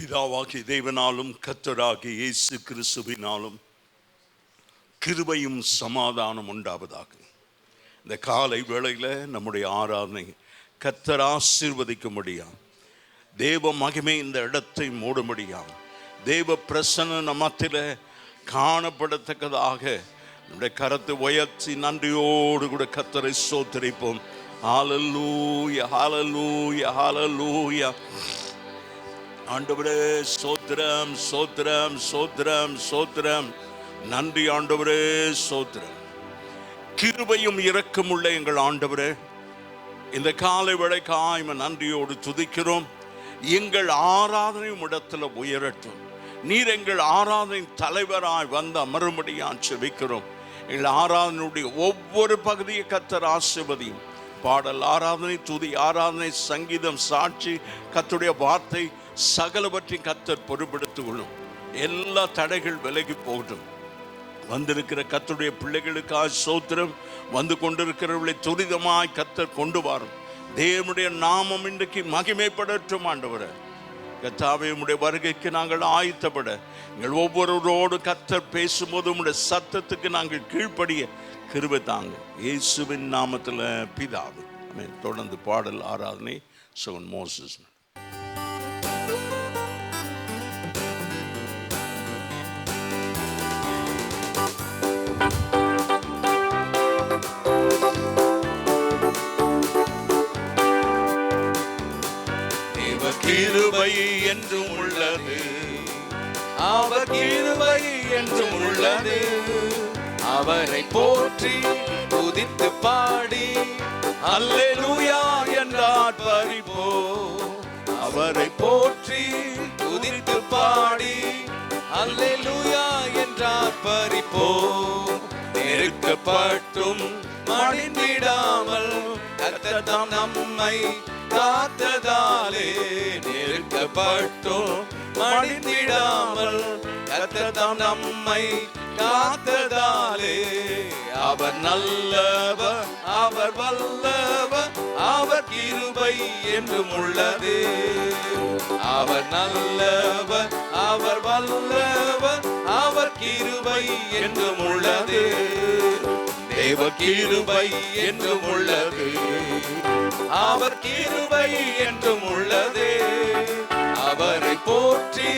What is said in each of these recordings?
பிதாவாகிய தேவனாலும் கர்த்தராகிய இயேசு கிறிஸ்துவினாலும் கிருபையும் சமாதானம் உண்டாவதாக. இந்த காலை வேளையில் நம்முடைய ஆராதனை கர்த்தர் ஆசீர்வதிக்கும்படியாம், தேவ மகிமை இந்த இடத்தை மூடும்படியாம், தேவ பிரசன்ன மத்தியில் காணப்படத்தக்கதாக நம்முடைய கரத்தை உயர்த்தி நன்றியோடு கூட கர்த்தரை ஸ்தோத்திரிப்போம். ஹல்லேலூயா, ஹல்லேலூயா, ஹல்லேலூயா. ஆண்டவரே ஸ்தோத்திரம், ஸ்தோத்திரம், ஸ்தோத்திரம், ஸ்தோத்திரம். நன்றி ஆண்டவரே, ஸ்தோத்திரம். கிருபையும் இரக்கமுள்ள எங்கள் ஆண்டவரே, இந்த காலை வேளைக்காய் நன்றியோடு துதிக்கிறோம். எங்கள் ஆராதனையும் இடத்துல உயரட்டும். நீர் எங்கள் ஆராதனை தலைவராய் வந்து அமரும்படியான் செபிக்கிறோம். எங்கள் ஆராதனையுடைய ஒவ்வொரு பகுதியை கர்த்தர் ஆசீர்வதியும். பாடல் ஆராதனை, துதி ஆராதனை, சங்கீதம், சாட்சி, கர்த்தருடைய வார்த்தை சகலவற்றையும் கர்த்தர் பொறுப்படுத்திக் கொள்ளும். எல்லா தடைகள் விலகி போகட்டும். வந்திருக்கிற கர்த்தருடைய பிள்ளைகளுக்காக ஸ்தோத்திரம். வந்து கொண்டிருக்கிறவர்களை துரிதமாய் கர்த்தர் கொண்டு வரும். தேவனுடைய நாமம் இன்றைக்கு மகிமைப்படட்டும். ஆண்டவரே கர்த்தாவே, உம்முடைய வருகைக்கு நாங்கள் ஆயத்தப்பட, எங்கள் ஒவ்வொருவரோடு கர்த்தர் பேசும்போது உம்முடைய சத்தத்துக்கு நாங்கள் கீழ்ப்படிய கிருபை தாங்க. இயேசுவின் நாமத்தில் பிதாவே, ஆமென். தொடர்ந்து பாடல் ஆராதனை சகோதரன் மோசஸ். கிருபை என்றும் உள்ளது, அவர் கிருபை என்றும் உள்ளது. அவரை போற்றி துதித்து பாடி அல்லேலூயா என்றார் பரிபோ. அவரை போற்றி துதித்து பாடி அல்லேலூயா என்றார் பரிபோ. நெருக்கப்பட்டும் மடிந்திடாமல் கர்த்தர் தாம் நம்மை காத்ததாலே, நெருக்கப்பட்டோம் மடிந்திடாமல் கர்த்தர் தாம் நம்மை காத்ததாலே, அவர் நல்லவர், அவர் வல்லவர், அவர் கிருபை என்றும் உள்ளது. அவர் நல்லவர், அவர் வல்லவர், அவர் கிருபை என்றும் உள்ளது. தேவ கிருபை என்றும் உள்ளது, அவர் கிருபை என்றும் உள்ளது. அவரை போற்றி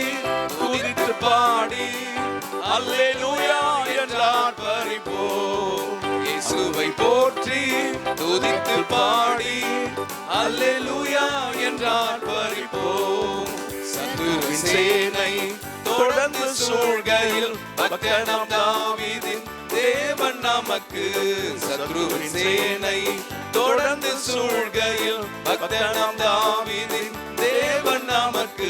துதித்து பாடி அல்லேலூயா என்றார் பரிபோ. இயேசுவை போற்றி துதித்து பாடி அல்லேலூயா என்றார் பரிபோ. சத்துருவின் சேனை தொடர்ந்து சூழ்கையில் பக்தனாம் தாவீதின் தேவன் நமக்கு. சத்ருவின் சேனை தொடர்ந்து சூழ்கையில் பக்தனாம் தாவீதின் தேவன் நமக்கு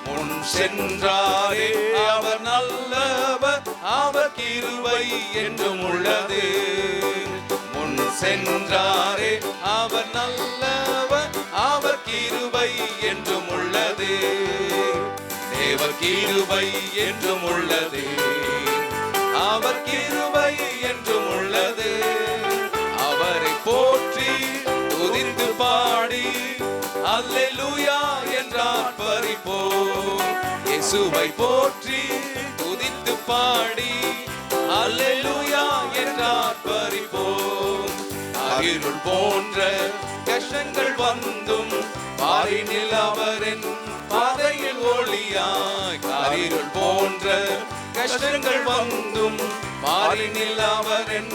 முன் சென்றாரே. அவர் நல்லவர், அவர் கிருபை என்றும் உள்ளது. முன் சென்றாரே, அவர் நல்லவர், அவர் கிருபை என்றும் உள்ளது. தேவ கிருபை என்றும் உள்ளது, அவர் கிருபை என்றும் உள்ளது. அவரை போற்றி துதித்து பாடி அல்லேலூயா என்றார் பரிபோ. இயேசுவை போற்றி துதித்து பாடி அல்லேலூயா என்றார் பரிபோ. இருள் போன்ற கஷ்டங்கள் வந்தும் பாரினில் அவரின் பாதையில் ஒளியாய். இருள் போன்ற கஷ்டங்கள் வந்தும் பாரினில் அவரின்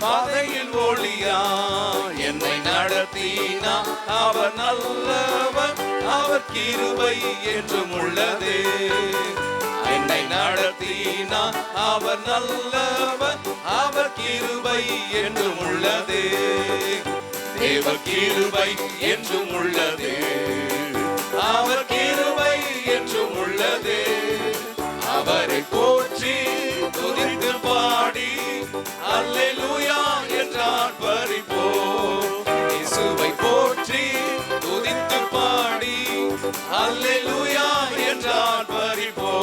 பாதையில் ஒளியா. என்னை நடத்தினா அவர் நல்லவர், அவர் கிருபை என்றும் உள்ளது. என்னை நடத்தினா அவர் நல்லவர், அவர் கிருபை என்றும் உள்ளது. தேவ கிருபை என்றும் உள்ளது, அவர் கிருபை என்றும் உள்ளது. அவரை போற்றி துதித்து பாடி அல்லேலூயா என்றார் பரிபோ. இயேசுவை போற்றி துதித்து பாடி அல்லேலூயா என்றார் பரிபோ.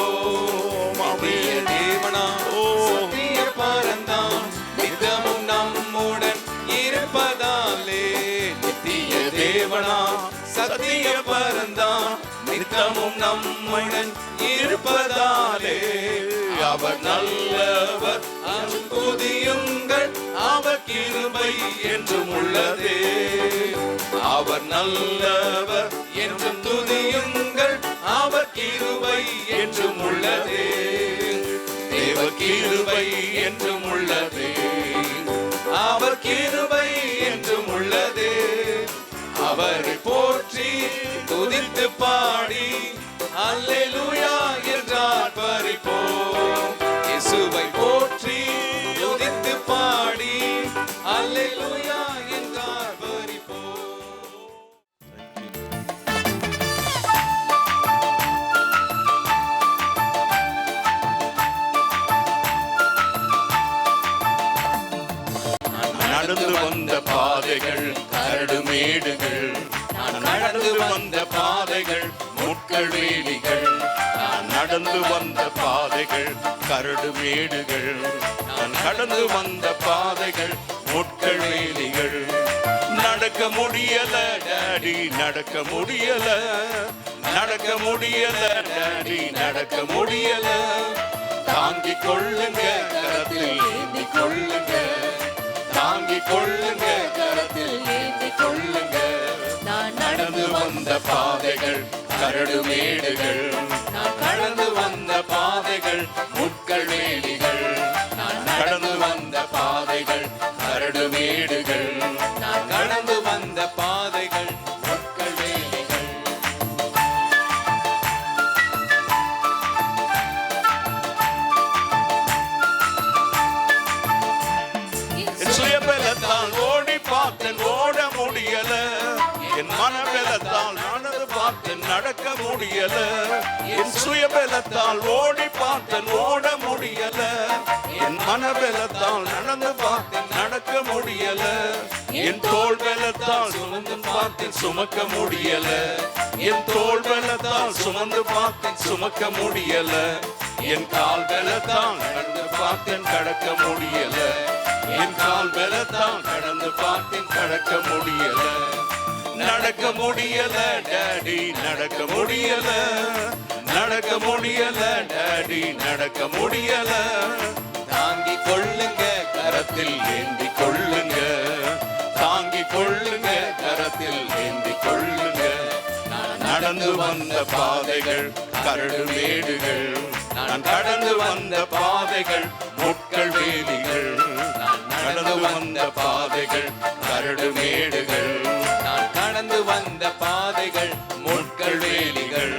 தேவனா சத்திய பரந்தான் நித்தமும் நம்முடன் இருப்பதாலே. நித்திய தேவனா சத்திய பரந்தான் நித்தமும் நம்முடன் இருப்பதாலே அவர் நல்லவர் துதியுங்கள் அவர் கிருபை என்றும் உள்ளதே. அவர் நல்லவர் என்றும் துதியுங்கள் அவர் கிருபை என்றும் உள்ளதே. தேவ கிருபை என்றும் உள்ளதே. அவர் கிருபை என்றும் உள்ளதே. அவரை போற்றி துதித்து பாடி அல்லேலூயா என்றார் பரிப்போம். இயேசுவை போற்றி துதித்து பாடி அல்லேலூயா என்றார் பரிப்போம். நடந்து வந்த பாதைகள் கரடுமேடுகள், நான் நடந்து வந்த பாதைகள் முட்கள் வேலிகள். நான் நடந்து வந்த பாதைகள் கரடுமேடுகள், நான் கடந்து வந்த பாதைகள் முட்கள் வேலிகள். நடக்க முடியல டாடி, நடக்க முடியல, நடக்க முடியல டாடி, நடக்க முடியல. தாங்கிக் கொள்ளுங்க கரத்தில் ஏந்தி கொள்ளுங்க, தாங்கிக் கொள்ளுங்க கரத்தில் ஏந்தி கொள்ளுங்க. நான் நடந்து வந்த பாதைகள் கரடுமேடுகள், நான் கடந்து வந்த பாதைகள் முட்கள் வேலிகள். நான் கடந்து வந்த பாதைகள் கரடுமேடுகள், நான் கடந்து வந்த பாதைகள் முட்கள் வேலிகள். சுயபலத்தால் ஓடி பார்த்தேன் ஓட முடியல, என் மனபலத்தால் நடந்து பார்த்தேன் நடக்க முடியல. என் சுயபலத்தால் ஓடி பார்த்தேன் ஓட முடியல, என் மனபலத்தால் நடந்து பார்த்தேன் நடக்க முடியல. என் தோள் பலத்தால் சுமந்து பார்த்தேன் சுமக்க முடியல, என் தோள் பலத்தால் சுமந்து பார்த்தேன் சுமக்க முடியல. என் கால் பலத்தால் நடந்து பார்த்தேன் கடக்க முடியல, என் கால் பலத்தால் கடந்து பார்த்தேன் கடக்க முடியல. நடக்க முடியல டாடி, நடக்க முடியல, நடக்க முடியல டாடி, நடக்க முடியல. தாங்கிக் கொள்ளுங்க கரத்தில் ஏந்தி கொள்ளுங்க, தாங்கிக் கொள்ளுங்க கரத்தில் ஏந்தி கொள்ளுங்க. நான் நடந்து வந்த பாதைகள் கரடுமேடுகள், நான் கடந்து வந்த பாதைகள் முட்கள் வேலிகள். நான் நடந்து வந்த பாதைகள் கரடுமேடுகள், நான் கடந்து வந்த பாதைகள் முட்கள் வேலிகள்.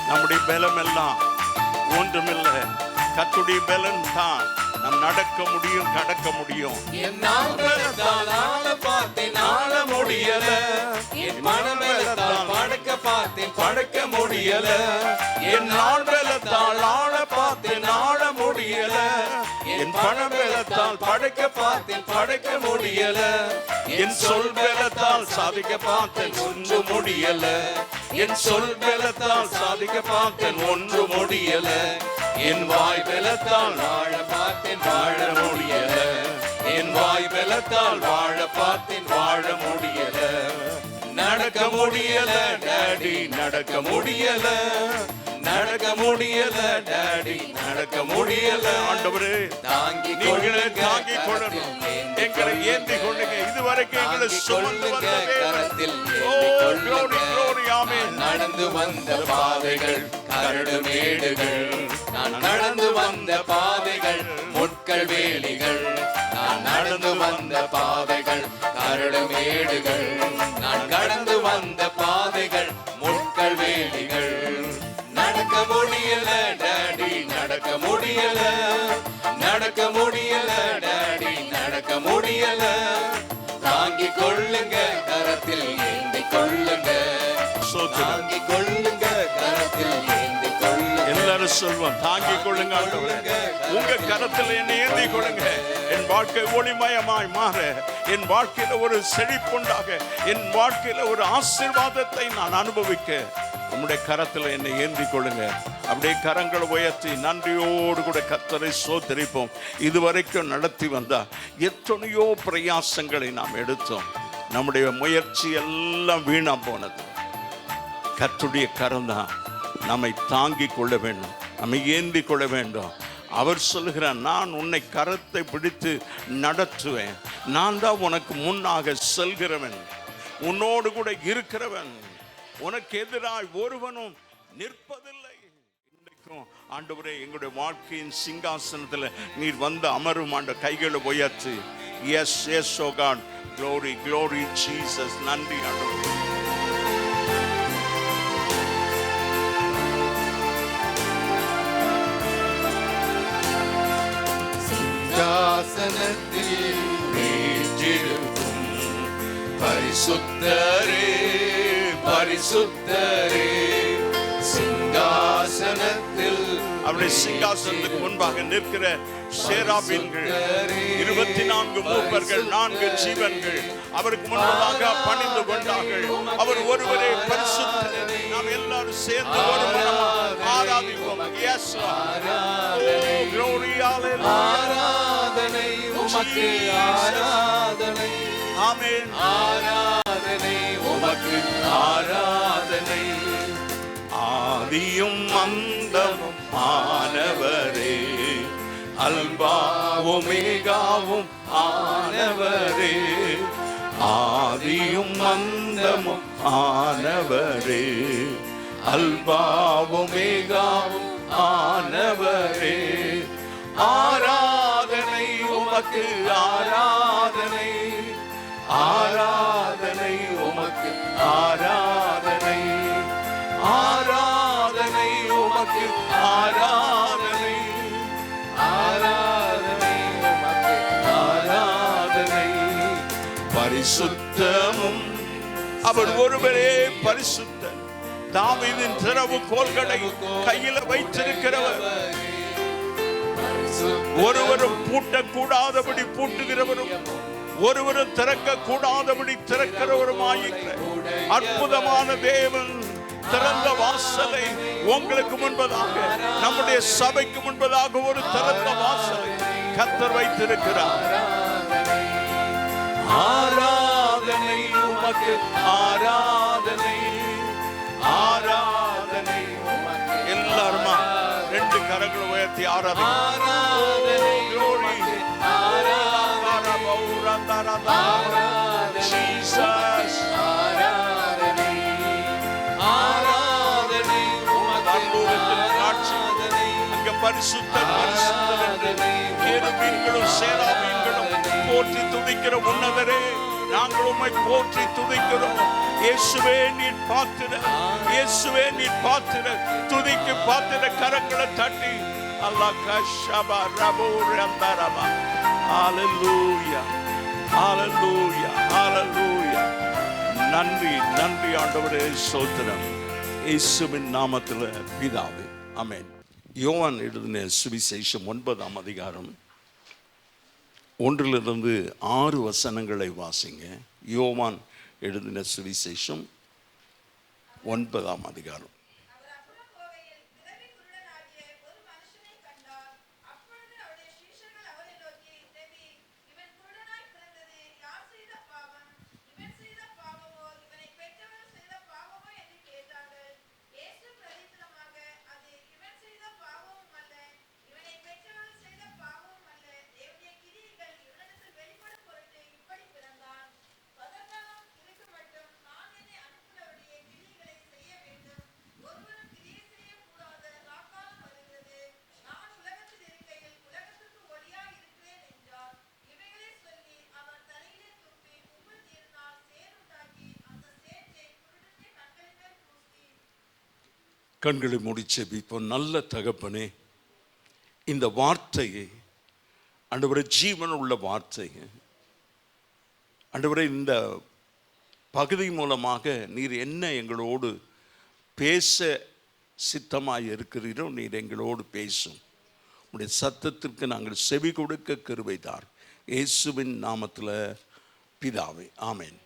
நம்முடைய பலம் எல்லாம் ஒன்றுமில்லை, கர்த்தருடைய பலன் தான் நாம் நடக்க முடியும் கடக்க முடியும். என் பலத்தால் ஆள பார்த்தேன் ஆள முடியல, என் மனபலத்தால் படைக்க பார்த்தேன் படைக்க முடியல. என் பலத்தால் ஆள பார்த்தேன் ஆள முடியல, என் பணபலத்தால் படைக்க பார்த்தேன் படைக்க முடியல. என் சொல் பலத்தால் சாதிக்க பார்த்தேன் ஒன்று முடியல, என் சொல் பலத்தால் சாதிக்க பார்த்தேன் ஒன்று முடியல. என் வாய் பலத்தால் வாழ பார்த்தேன் வாழ முடியல, என் வாய் பலத்தால் வாழ பார்த்தேன் வாழ முடியல. நடக்க முடியல டாடி, நடக்க முடியல, நடக்க முடியல டாடி, நடக்க முடியல. ஆண்டவரே நீங்களே தாங்கி கொள்ளணும், எங்களை ஏந்தி கொள்ளுங்க. இதுவரைக்கும் எங்களை சுமந்து வந்த கரத்தில் நடந்து வந்த பாதைகள் கரடுமேடுகள், நான் நடந்து வந்த பாதைகள் முட்கள் வேலிகள். நான் நடந்து வந்த பாதைகள் கரடுமேடுகள், நான் கடந்து வந்த பாதைகள் முட்கள் வேலிகள். நடக்க முடியல டாடி, நடக்க முடியல, நடக்க முடியல டாடி, நடக்க முடியல. தாங்கிக் கொள்ளுங்க கரத்தில் ஏந்தி கொள்ளுங்க, தாங்கிக் கொள்ளுங்க கரத்தில் ஏந்தி கொள்ளுங்க. எல்லாரும் சொல்வோம், தாங்கிக் கொள்ளுங்க ஆண்டவரே, உங்க கரத்தில் என்னை ஏந்தி கொள்ளுங்க. என் வாழ்க்கை ஒளிமயமாய் மாற, என் வாழ்க்கையில ஒரு செழிப்புண்டாக, என் வாழ்க்கையில ஒரு ஆசீர்வாதத்தை நான் அனுபவிக்க உம்முடைய கரத்தில் என்னை ஏந்தி கொள்ளுங்க. அப்படியே கரங்களை உயர்த்தி நன்றியோடு கூட கர்த்தரை ஸ்தோத்திரிப்போம். இதுவரைக்கும் நடத்தி வந்தா எத்தனையோ பிரயாசங்களை நாம் எடுத்தோம், நம்முடைய முயற்சி எல்லாம் வீணா போனது. கர்த்தருடைய கரம் தான் நம்மை தாங்கிக் கொள்ள வேண்டும், நம்மை ஏந்தி கொள்ள வேண்டும். அவர் சொல்லுகிறார், நான் உன்னை கரத்தை பிடித்து நடத்துவேன், நான் தான் உனக்கு முன்னாக செல்கிறவன், உன்னோடு கூட இருக்கிறவன், உனக்கு எதிராய் ஒருவனும் நிற்பதில்லை. இன்றைக்கும் ஆண்டவரே, எங்களுடைய வாழ்க்கையின் சிங்காசனத்தில் நீர் வந்து அமரும் ஆண்ட கைகளை உயர்த்து. Yes yes oh God, glory glory Jesus. நன்றி ஆண்டவரே. சிங்காசனத்தில் வீற்றிருக்கும் பரிசுத்தரே பரிசுத்தரே, சிங்காசனத்தில் அவருடைய சிங்காசனத்துக்கு முன்பாக நிற்கிற சேராபீன்கள் 24 மூப்பர்கள் 4 ஜீவன்கள் அவருக்கு முன்பதாக பணிந்து கொண்டார்கள். அவர் ஒருவரே பரிசுத்தர். நாம் எல்லாரும் சேர்ந்து ஒரு மனமாக ஆராதிப்போம். Yes Lord. Oh glory, hallelujah. ஆராதனை உமக்கு ஆராதனை. ஆமென். ஆராதனை உமக்கு ஆராதனை. ஆதியும் அந்தமும் ஆனவரே, அல்பா ஒமேகாவும் ஆனவரே, ஆதியும் அந்தமும் ஆனவரே, அல்பா ஒமேகாவும் ஆனவரே. ஆராதனை உமக்கு ஆராதனை, ஆராதனை உமக்கு ஆராதனை, ஆராதனை உமக்கு ஆராதனை, ஆராதனை உமக்கு ஆராதனை. பரிசுத்தமும் அவர் ஒருவரே பரிசுத்தர். தாவீதின் திறவுகோல்களை கையில் வைத்திருக்கிறவர், ஒருவரும் பூட்டக்கூடாதபடி பூட்டுகிறவரும் ஒருவரும் திறக்க கூடாதபடி திறக்கிறவருமாயிருக்கிற அற்புதமான தேவன் திறந்த வாசலை உங்களுக்கு முன்பதாக, நம்முடைய சபைக்கு முன்பதாக ஒரு திறந்த வாசலை கர்த்தர் வைத்திருக்கிறார். ஆராதனை உமக்கு ஆராதனை, ஆராதனை உமக்கு. எல்லாருமா 2 கரங்களை உயர்த்தி ஆராதனை. Jesus. ஆராதனை, ஆராதனை ஆராதனை. அங்க பரிசுத்தர் பரிசுத்தர் என்று கேருபீன்களும் சேராபீன்களும் போற்றி துதிக்கிற உன்னதரே, நாங்கள் உம்மை போற்றி துதிக்கிறோம். இயேசுவே நீர் பாத்திரர், இயேசுவே நீர் பாத்திரர், துதிக்கு பாத்திர. கரங்களை தட்டி அல்லாஹ் கஷபா ரபோ ரந்தரபா. ஹalleluya, ஹalleluya, ஹalleluya. நன்றி நன்றி ஆண்டவரே, ஸ்தோத்திரம். இயேசுவின் நாமத்தில் பிதாவே, ஆமென். யோவான் எழுதின சுவிசேஷம் 9ஆம் அதிகாரம் 1 6 வசனங்களை வாசிங்க. யோவான் எழுதின சுவிசேஷம் 9ஆம் அதிகாரம். கண்களை மூடி ஜெபிப்போம். நல்ல தகப்பனே, இந்த வார்த்தையை ஆண்டவரே, ஜீவன் உள்ள வார்த்தை ஆண்டவரே, இந்த பகுதி மூலமாக நீர் என்ன எங்களோடு பேச சித்தமாய் இருக்கிறீரோ நீர் எங்களோடு பேசும். உடைய சத்தத்திற்கு நாங்கள் செவி கொடுக்க கிருபை தார். இயேசுவின் நாமத்தில் பிதாவே, ஆமென்.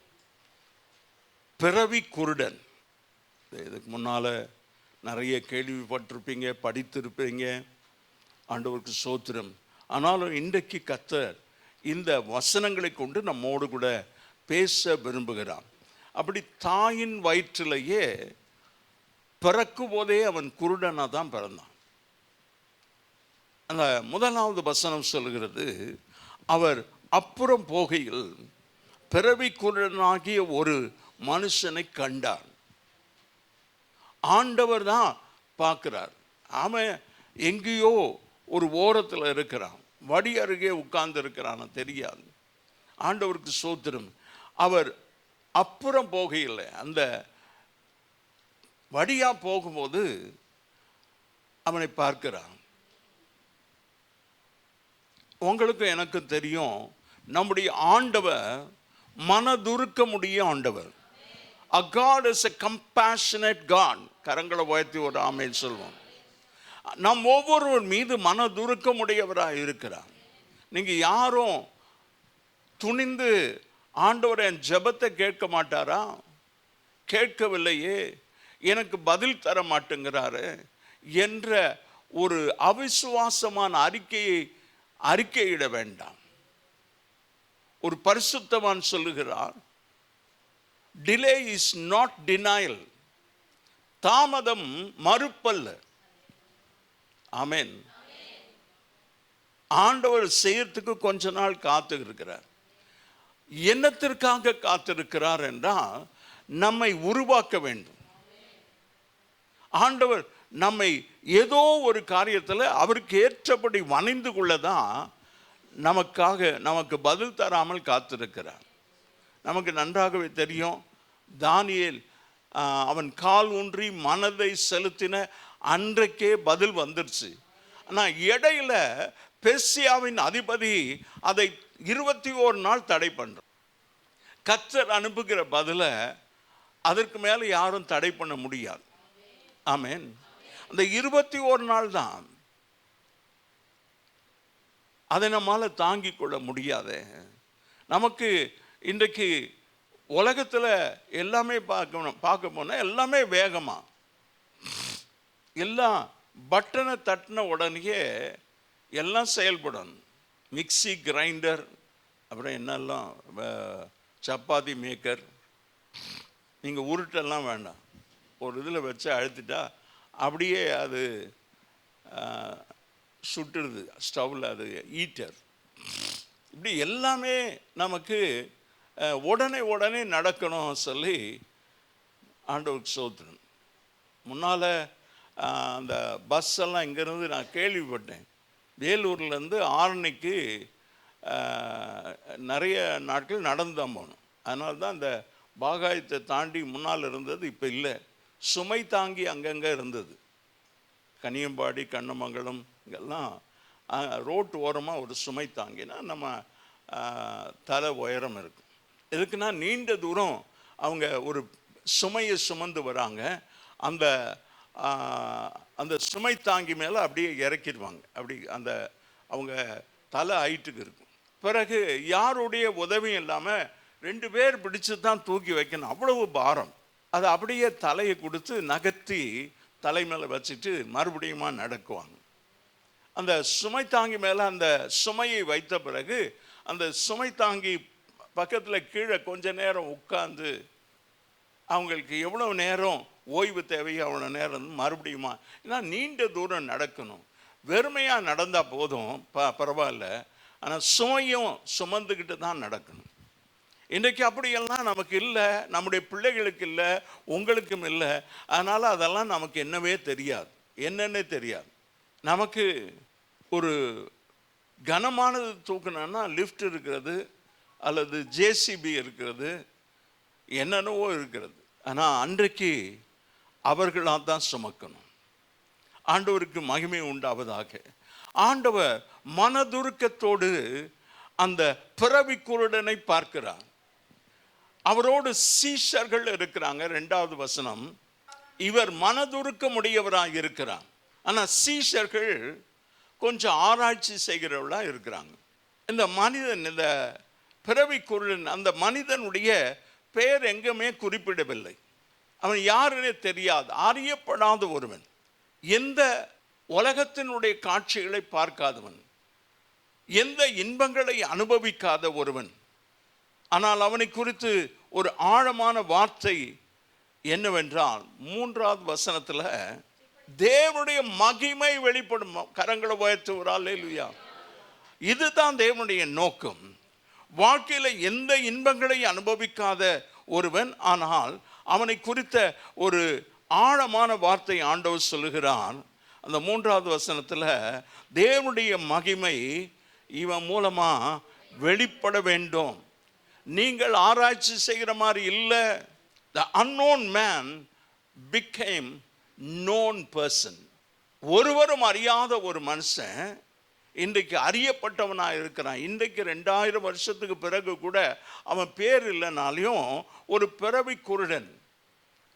பிறவி குருடன், இதுக்கு முன்னால் நிறைய கேள்விப்பட்டிருப்பீங்க, படித்திருப்பீங்க. ஆண்டவருக்கு ஸ்தோத்திரம். ஆனாலும் இன்றைக்கு கர்த்தர் இந்த வசனங்களை கொண்டு நம்மோடு கூட பேச விரும்புகிறார். அப்படி தாயின் வயிற்றிலேயே பிறக்கும் போதே அவன் குருடனாக தான் பிறந்தான். அந்த முதலாவது வசனம் சொல்கிறது, அவர் அப்புறம் போகையில் பிறவி குருடனாகிய ஒரு மனுஷனை கண்டார். ஆண்டவர் தான் பார்க்கிறார். அவன் எங்கேயோ ஒரு ஓரத்தில் இருக்கிறான், வடி அருகே உட்கார்ந்து இருக்கிறான், தெரியாது. ஆண்டவருக்கு ஸ்தோத்திரம். அவர் அப்புறம் போகையில் அந்த வழியா போகும்போது அவனை பார்க்கிறான். உங்களுக்கு எனக்கு தெரியும், நம்முடைய ஆண்டவர் மனதுருக்கமுடைய ஆண்டவர். A God is a compassionate God. கரங்களை உயர்த்தி ஒரு ஆமென் சொல்வோம். நம் ஒவ்வொருவர் மீது மனதுருக்கமுடையவராக இருக்கிறார். நீங்க யாரும் துணிந்து ஆண்டவர் என் ஜெபத்தை கேட்க மாட்டாரா? கேட்கவில்லையே, எனக்கு பதில் தர மாட்டேங்கிறாரு என்ற ஒரு அவிசுவாசமான அறிக்கையிட வேண்டாம். ஒரு பரிசுத்தவான் சொல்லுகிறார், டிலே இஸ் நாட் டினையல். தாமதம் மறுப்பல்ல. ஆமென். ஆண்டவர் செய்யறதுக்கு கொஞ்ச நாள் காத்து இருக்கிறார். என்னத்திற்காக காத்திருக்கிறார் என்றால், நம்மை உருவாக்க வேண்டும். ஆண்டவர் நம்மை ஏதோ ஒரு காரியத்தில் அவருக்கு ஏற்றபடி வணைந்து கொள்ளதான் நமக்கு பதில் தராமல் காத்திருக்கிறார். நமக்கு நன்றாகவே தெரியும், தானியேல் அவன் கால் ஊன்றி மனதை செலுத்தின அன்றைக்கே பதில் வந்துருச்சு. ஆனால் இடையில பெர்சியாவின் அதிபதி அதை 21 நாள் தடை பண்றார். கர்த்தர் அனுப்புகிற பதில அதற்கு மேலே யாரும் தடை பண்ண முடியாது. ஆமென். அந்த 21 நாள் தான். அதை நம்மால தாங்கிக் கொள்ள முடியாது. நமக்கு இன்றைக்கு உலகத்தில் எல்லாமே பார்க்க போனால் எல்லாமே வேகமா, எல்லாம் பட்டனை தட்டின உடனேயே எல்லாம் செயல்படணும். மிக்சி, கிரைண்டர், அப்புறம் என்னெல்லாம் சப்பாத்தி மேக்கர். நீங்கள் உருட்டெல்லாம் வேண்டாம், ஒரு இதில் வச்சு அழுத்திட்டா அப்படியே அது சுட்டுடுது ஸ்டவ்வில். அது ஹீட்டர். இப்படி எல்லாமே நமக்கு உடனே நடக்கணும் சொல்லி ஆண்டவருக்கு ஸ்தோத்திரம். முன்னால் அந்த பஸ் எல்லாம் இங்கேருந்து நான் கேள்விப்பட்டேன், வேலூர்லேருந்து ஆரணிக்கு நிறைய நாட்கள் நடந்து தான் போகணும். அதனால தான் அந்த பாகாயத்தை தாண்டி முன்னால் இருந்தது, இப்போ இல்லை. சுமை தாங்கி அங்கங்கே இருந்தது. கனியம்பாடி, கண்ணமங்கலம் இங்கெல்லாம் ரோட்டு ஓரமாக ஒரு சுமை தாங்கினா நம்ம தலை உயரம் இருக்கும். எதுக்குன்னா நீண்ட தூரம் அவங்க ஒரு சுமையை சுமந்து வராங்க. அந்த அந்த சுமை தாங்கி மேலே அப்படியே இறக்கிடுவாங்க. அப்படி அந்த அவங்க தலை ஹைட்டுக்கு இருக்கும். பிறகு யாருடைய உதவியும் இல்லாமல் 2 பேர் பிடிச்சு தான் தூக்கி வைக்கணும், அவ்வளவு பாரம். அதை அப்படியே தலையை கொடுத்து நகர்த்தி தலை மேலே வச்சுட்டு மறுபடியுமா நடக்குவாங்க. அந்த சுமை தாங்கி மேலே அந்த சுமையை வைத்த பிறகு அந்த சுமை தாங்கி பக்கத்தில் கீழே கொஞ்ச நேரம் உட்கார்ந்து அவங்களுக்கு எவ்வளோ நேரம் ஓய்வு தேவையோ அவ்வளோ நேரம் மறுபடியுமா. ஏன்னா நீண்ட தூரம் நடக்கணும். வெறுமையாக நடந்தால் போதும், பரவாயில்ல. ஆனால் சுமையும் சுமந்துக்கிட்டு தான் நடக்கணும். இன்றைக்கு அப்படியெல்லாம் நமக்கு இல்லை, நம்முடைய பிள்ளைகளுக்கு இல்லை, உங்களுக்கும் இல்லை. அதனால் அதெல்லாம் நமக்கு என்னவே தெரியாது, என்னன்னே தெரியாது. நமக்கு ஒரு கனமானது தூக்கணும்னா லிஃப்ட் இருக்கிறது, அல்லது ஜேசிபி இருக்கிறது, என்னென்னவோ இருக்கிறது. ஆனால் அன்றைக்கு அவர்களாக தான் சுமக்கணும். ஆண்டவருக்கு மகிமை உண்டாவதாக. ஆண்டவர் மனதுருக்கத்தோடு அந்த பிறவி குருடனை பார்க்கிறார். அவரோடு சீஷர்கள் இருக்கிறாங்க. 2வது வசனம், இவர் மனதுருக்கமுடையவராக இருக்கிறார். ஆனால் சீஷர்கள் கொஞ்சம் ஆராய்ச்சி செய்கிறவர்களாக இருக்கிறாங்க. இந்த மனிதன், இந்த பிறவி குருடன், அந்த மனிதனுடைய பெயர் எங்குமே குறிப்பிடவில்லை. அவன் யாருன்னே தெரியாது, அறியப்படாத ஒருவன், எந்த உலகத்தினுடைய காட்சிகளை பார்க்காதவன், எந்த இன்பங்களை அனுபவிக்காத ஒருவன். ஆனால் அவனை குறித்து ஒரு ஆழமான வார்த்தை என்னவென்றால் 3வது வசனத்துல தேவனுடைய மகிமை வெளிப்படும். கரங்களை உயர்த்துகிறார். அல்லேலூயா. இதுதான் தேவனுடைய நோக்கம். வாழ்க்கையில எந்த இன்பங்களை அனுபவிக்காத ஒருவன், ஆனால் அவனை குறித்த ஒரு ஆழமான வார்த்தை ஆண்டவர் சொல்லுகிறான். அந்த 3வது வசனத்துல தேவனுடைய மகிமை இவன் மூலமா வெளிப்பட வேண்டும். நீங்கள் ஆராய்ச்சி செய்கிற மாதிரி இல்லை. The unknown man became known person. ஒருவரும் அறியாத ஒரு மனுஷன் இன்றைக்கு அறியப்பட்டவனாக இருக்கிறான். இன்றைக்கு 2000 வருஷத்துக்கு பிறகு கூட அவன் பேர் இல்லைனாலையும் ஒரு பிறவி குருடன்.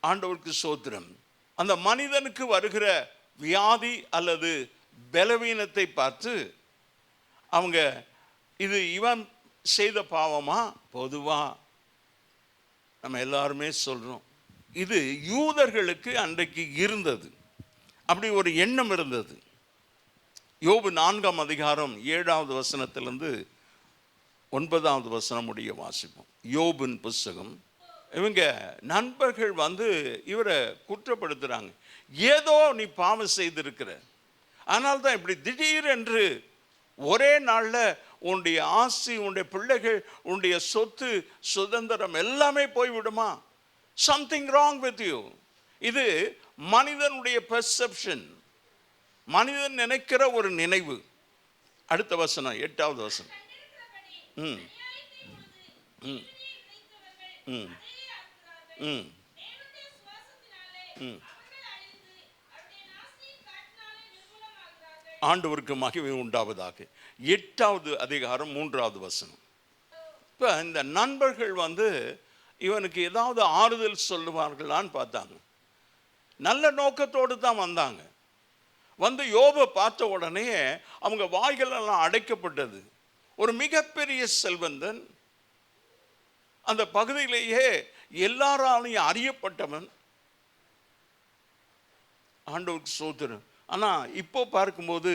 ஆண்டவருக்கு ஸ்தோத்திரம். அந்த மனிதனுக்கு வருகிற வியாதி அல்லது பலவீனத்தை பார்த்து அவங்க இது இவன் செய்த பாவமா? பொதுவா நம்ம எல்லாருமே சொல்றோம். இது யூதர்களுக்கு அன்றைக்கு இருந்தது, அப்படி ஒரு எண்ணம் இருந்தது. யோபு 4ஆம் அதிகாரம் 7வது வசனத்திலிருந்து 9வது வசனம் முடிய வாசிப்போம். யோபின் புஸ்தகம். இவங்க நண்பர்கள் இவரை குற்றப்படுத்துறாங்க. ஏதோ நீ பாவம் செய்திருக்கிற, ஆனால் தான் இப்படி திடீரென்று ஒரே நாளில் உன்னுடைய ஆஸ்தி, உன்னுடைய பிள்ளைகள், உன்னுடைய சொத்து சுதந்திரம் எல்லாமே போய்விடுமா? Something wrong with you. இது மனிதனுடைய பெர்செப்ஷன், மனிதன் நினைக்கிற ஒரு நினைவு. அடுத்த வசனம் 8வது வசனம். ம் ம் ம் ம் ம் ஆண்டவருக்கு மகிமை உண்டாவதாக. 8வது அதிகாரம் 3வது வசனம். இப்போ இந்த நண்பர்கள் இவனுக்கு ஏதாவது ஆறுதல் சொல்லுவார்களான்னு பார்த்தாங்க. நல்ல நோக்கத்தோடு தான் வந்தாங்க. யோபை பார்த்த உடனே அவங்க வாய்கள் எல்லாம் அடைக்கப்பட்டது. ஒரு மிகப்பெரிய செல்வந்தன், அந்த பகுதியிலேயே எல்லாராலையும் அறியப்பட்டவன். ஆண்டவருக்கு ஸ்தோத்திரம். ஆனால் இப்போ பார்க்கும்போது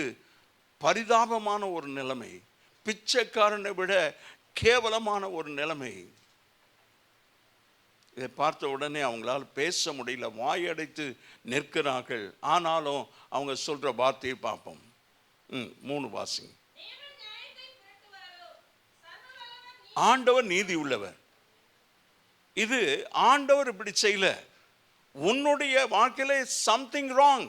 பரிதாபமான ஒரு நிலைமை, பிச்சைக்காரனை விட கேவலமான ஒரு நிலைமை. இதை பார்த்த உடனே அவங்களால் பேச முடியல, வாயடைத்து நிற்கிறார்கள். ஆனாலும் அவங்க சொல்ற வார்த்தையை பார்ப்போம். 3 வாசிங்க. ஆண்டவர் நீதி உள்ளவர். இது ஆண்டவர் இப்படி செய்யல, உன்னுடைய வாழ்க்கையில சம்திங் ராங்.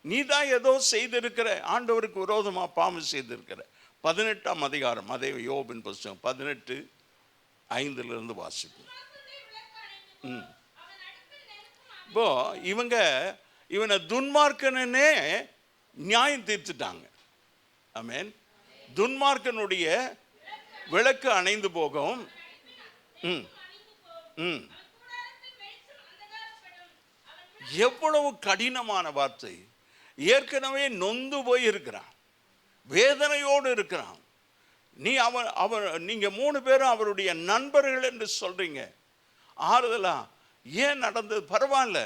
நீ தான் ஏதோ செய்திருக்கிற, ஆண்டவருக்கு விரோதமா பாவம் செய்திருக்கிற. 18ஆம் அதிகாரம் அதே யோபின் புஸ்தகம் 18:5 வாசிப்போம். இப்போ இவனை துன்மார்க்கனே நியாயம் தீர்த்துட்டாங்க. ஆமென். துன்மார்க்கனுடைய விளக்கு அணைந்து போகும். எவ்வளவு கடினமான வார்த்தை. ஏற்கனவே நொந்து போய் இருக்கிறான், வேதனையோடு இருக்கிறான். நீங்க 3 பேரும் அவருடைய நண்பர்கள் என்று சொல்றீங்க. ஆறுதலா ஏன் நடந்தது? பரவாயில்ல,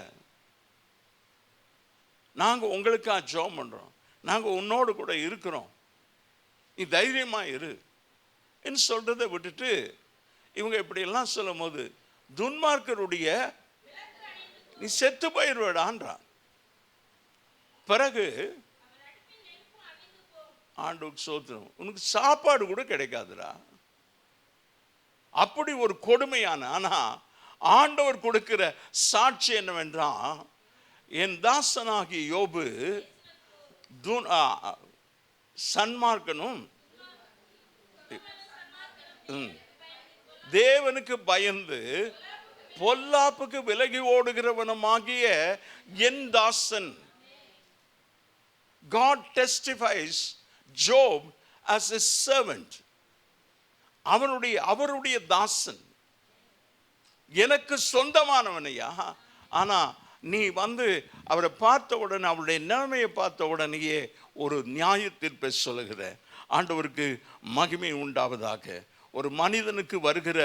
நாங்க உங்களுக்காக ஜெபம் பண்றோம், நாங்க உன்னோடு கூட இருக்கிறோம், நீ தைரியமா இரு என்று சொல்றதை விட்டுட்டு இவங்க இப்படி எல்லாம் சொல்லும் போது துன்மார்க்கருடைய நீ செத்து போயிடுவேடான்றான். பிறகு ஆண்டவருக்கு ஸ்தோத்திரம், உனக்கு சாப்பாடு கூட கிடைக்காதுடா. அப்படி ஒரு கொடுமையான. ஆனா ஆண்டவர் கொடுக்கிற சாட்சி என்னவென்றால், என் தாசனாகிய யோபு சன்மார்க்கனும் தேவனுக்கு பயந்து பொல்லாப்புக்கு விலகி ஓடுகிறவனுமாகிய என் தாசன். God testifies Job as a servant. அவருடைய தாசன், எனக்கு சொந்தமானவனையா. ஆனா நீ அவரை பார்த்த உடனே, அவருடைய நிலைமையை பார்த்த உடனேயே ஒரு நியாய தீர்ப்பை சொல்லுகிற. ஆண்டவருக்கு மகிமை உண்டாவதாக. ஒரு மனிதனுக்கு வருகிற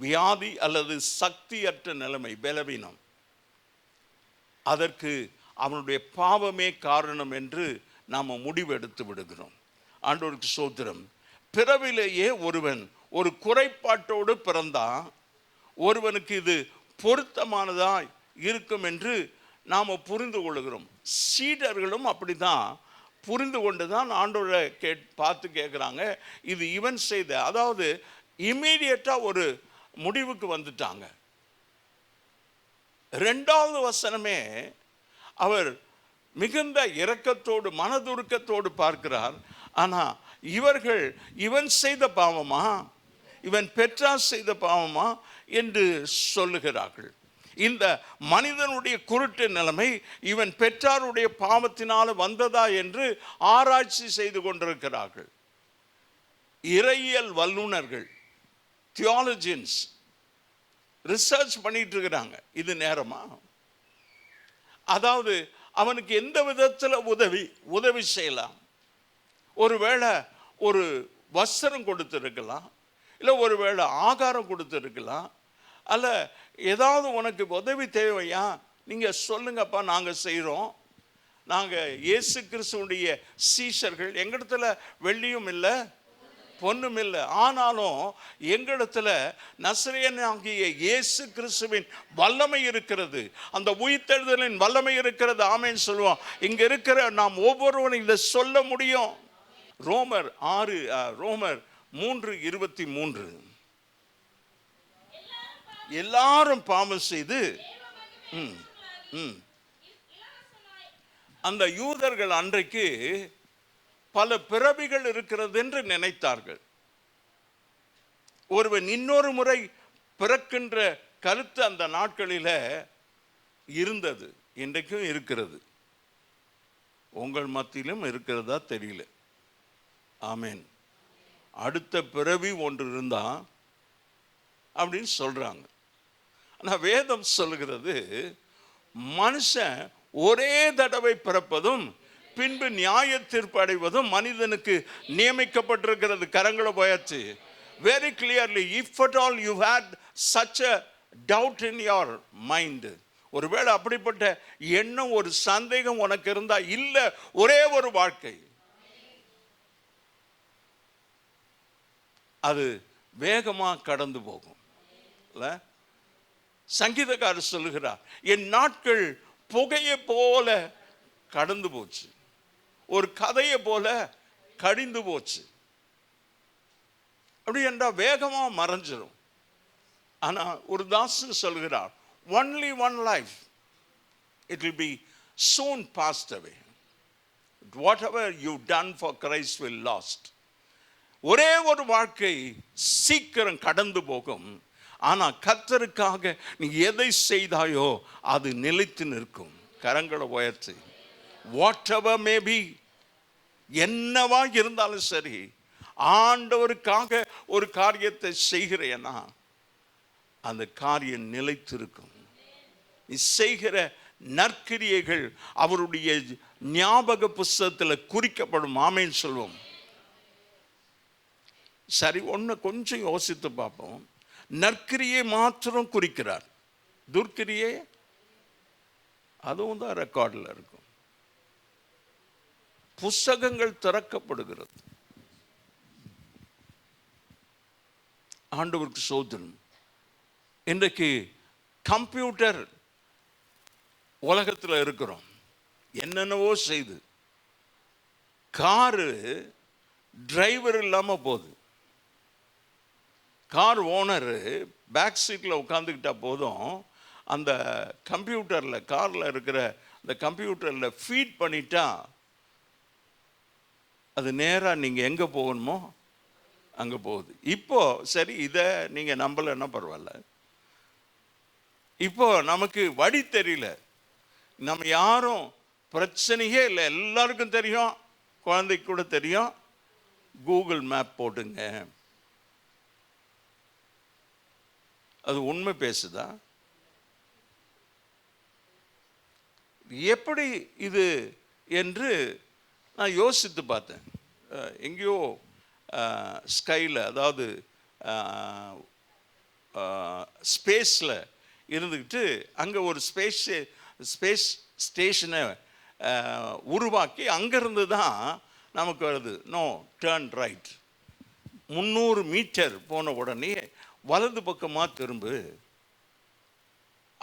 வியாதி அல்லது சக்தியற்ற நிலைமை, பலவீனம், அதற்கு அவனுடைய பாவமே காரணம் என்று நாம் முடிவெடுத்து விடுகிறோம். ஆண்டவருக்கு ஸ்தோத்திரம். பிறவிலேயே ஒருவன் ஒரு குறைபாட்டோடு பிறந்தான். ஒருவனுக்கு இது பொருத்தமானதா இருக்கும் என்று நாம் புரிந்து கொள்கிறோம். சீடர்களும் அப்படிதான் புரிந்து கொண்டு தான் ஆண்டவரை பார்த்து கேட்குறாங்க, இது இவன் செய்த, அதாவது இம்மீடியட்டாக ஒரு முடிவுக்கு வந்துட்டாங்க. 2வது வசனமே அவர் மிகுந்த இரக்கத்தோடு மனதுருக்கத்தோடு பார்க்கிறார். ஆனால் இவர்கள் இவன் செய்த பாவமா, இவன் பெற்றார் செய்த பாவமா என்று சொல்லுகிறார்கள். இந்த மனிதனுடைய குருட்டு நிலைமை இவன் பெற்றாருடைய பாவத்தினால் வந்ததா என்று ஆராய்ச்சி செய்து கொண்டிருக்கிறார்கள். இறையியல் வல்லுநர்கள், தியாலஜியன்ஸ் ரிசர்ச் பண்ணிட்டு இருக்கிறாங்க. இது நேரமா? அதாவது அவனுக்கு எந்த விதத்தில் உதவி செய்யலாம்? ஒருவேளை ஒரு வஸ்திரம் கொடுத்துருக்கலாம், இல்லை ஒருவேளை ஆகாரம் கொடுத்துருக்கலாம், அல்ல ஏதாவது உனக்கு உதவி தேவையா, நீங்கள் சொல்லுங்கப்பா, நாங்கள் செய்கிறோம். நாங்கள் இயேசு கிறிஸ்துவுடைய சீஷர்கள், எங்களிடத்துல வெள்ளியும் இல்லை பொண்ணும் இல்லை, ஆனாலும் எங்களிடத்துல நசரேயனாகிய இயேசு கிறிஸ்துவின் வல்லமை இருக்கிறது, அந்த உயிர்த்தெழுதலின் வல்லமை இருக்கிறது. ஆமென் சொல்லுவோம். இங்க இருக்கிற நாம் ஒவ்வொருவரும் இதை சொல்ல முடியும். ரோமர் 3:23 எல்லாரும் பாவம் செய்து அந்த யூதர்கள் அன்றைக்கு பல பிறவிகள் இருக்கிறது என்று நினைத்தார்கள். ஒருவன் இன்னொரு முறை பிறக்கின்ற கருத்து அந்த நாட்களில் இருந்தது, இன்றைக்கும் இருக்கிறது. உங்கள் மத்தியிலும் இருக்கிறதா தெரியல. ஆமேன். அடுத்த பிறவி ஒன்று இருந்தா அப்படின்னு சொல்றாங்க. ஆனால் வேதம் சொல்கிறது, மனுஷன் ஒரே தடவை பிறப்பதும் பின்பு நியாய தீர்ப்பு அடைவதும் மனிதனுக்கு நியமிக்கப்பட்டிருக்கிறது. கரங்களை போயாச்சு. Very clearly, if at all you had such a doubt in your mind, ஒருவேளை அப்படிப்பட்ட எண்ணம், ஒரு சந்தேகம் உனக்கு இருந்தா, இல்லை ஒரே ஒரு வாழ்க்கை, அது வேகமாக கடந்து போகும். இல்லை, சங்கீதக்காரர் சொல்லுகிறார், என் நாட்கள் புகையை போல கடந்து போச்சு, ஒரு கதையை போல கடிந்து போச்சு. அப்படி என்றால் வேகமாக மறைஞ்சிடும். ஆனால் ஒரு தாசன் சொல்கிறார், only one life, it will be soon passed away, whatever you done for Christ will last. ஒரே ஒரு வாழ்க்கை சீக்கிரம் கடந்து போகும். ஆனால் கர்த்தருக்காக நீ எதை செய்தாயோ அது நிலைத்து நிற்கும். கரங்களை உயர்த்தி, வாட் எவர் மே பி, என்னவா இருந்தாலும் சரி, ஆண்டவருக்காக ஒரு காரியத்தை செய்கிறேன்னா அந்த காரியம் நிலைத்திருக்கும். நீ செய்கிற நற்கிரியைகள் அவருடைய ஞாபக புஸ்தகத்தில் குறிக்கப்படும். ஆமென் சொல்வோம். சரி, ஒன்று கொஞ்சம் யோசித்து பார்ப்போம். நற்கிரியை மாத்திரம் குறிக்கிறார், துர்க்கிரியை அதுவும் தான் ரெக்கார்டில் இருக்கும். புஸ்தகங்கள் திறக்கப்படுகிறது. ஆண்டவருக்கு சோதனம். இன்றைக்கு கம்ப்யூட்டர் உலகத்தில் இருக்கிறோம். என்னென்னவோ செய்து காரு டிரைவர் இல்லாமல் போகுது. கார் ஓனரு பேக் சீட்டில் உட்காந்துக்கிட்டா போதும், அந்த கம்ப்யூட்டரில், காரில் இருக்கிற அந்த கம்ப்யூட்டரில் ஃபீட் பண்ணிட்டா அது நேராக நீங்கள் எங்கே போகணுமோ அங்கே போகுது. இப்போ சரி, இதை நீங்கள் நம்பலைன்னா பரவாயில்ல. இப்போ நமக்கு வழி தெரியல, நம்ம யாரும் பிரச்சனையே இல்லை, எல்லாருக்கும் தெரியும், குழந்தைக்கு கூட தெரியும். கூகுள் மேப் போட்டுங்க. அது உண்மை பேசுதா? எப்படி இது என்று நான் யோசித்து பார்த்தேன். எங்கேயோ ஸ்கையில், அதாவது ஸ்பேஸில் இருந்துக்கிட்டு அங்கே ஒரு ஸ்பேஸ் ஸ்டேஷனை உருவாக்கி அங்கேருந்து தான் நமக்கு வருது, நோ டர்ன் ரைட், 300 மீட்டர் போன உடனே வலது பக்கமாக திரும்பு.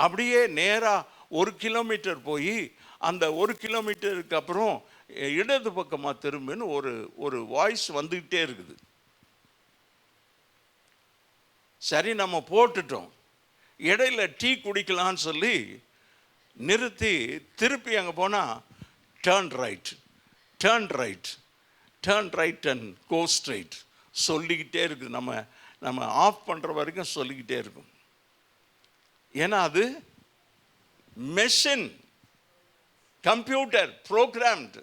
அப்படியே நேராக 1 கிலோமீட்டர் போய் அந்த 1 கிலோமீட்டருக்கு அப்புறம் இடது பக்கமாக திரும்பின்னு ஒரு வாய்ஸ் வந்துக்கிட்டே இருக்குது. சரி, நம்ம போட்டுட்டோம். இடையில டீ குடிக்கலான்னு சொல்லி நிறுத்தி திருப்பி அங்கே போனால் turn right, turn right, turn right and go straight சொல்லிக்கிட்டே இருக்குது. நம்ம ஆஃப் பண்ணுற வரைக்கும் சொல்லிக்கிட்டே இருக்கும். ஏன்னா அது மெஷின், கம்ப்யூட்டர் ப்ரோக்ராம்டு.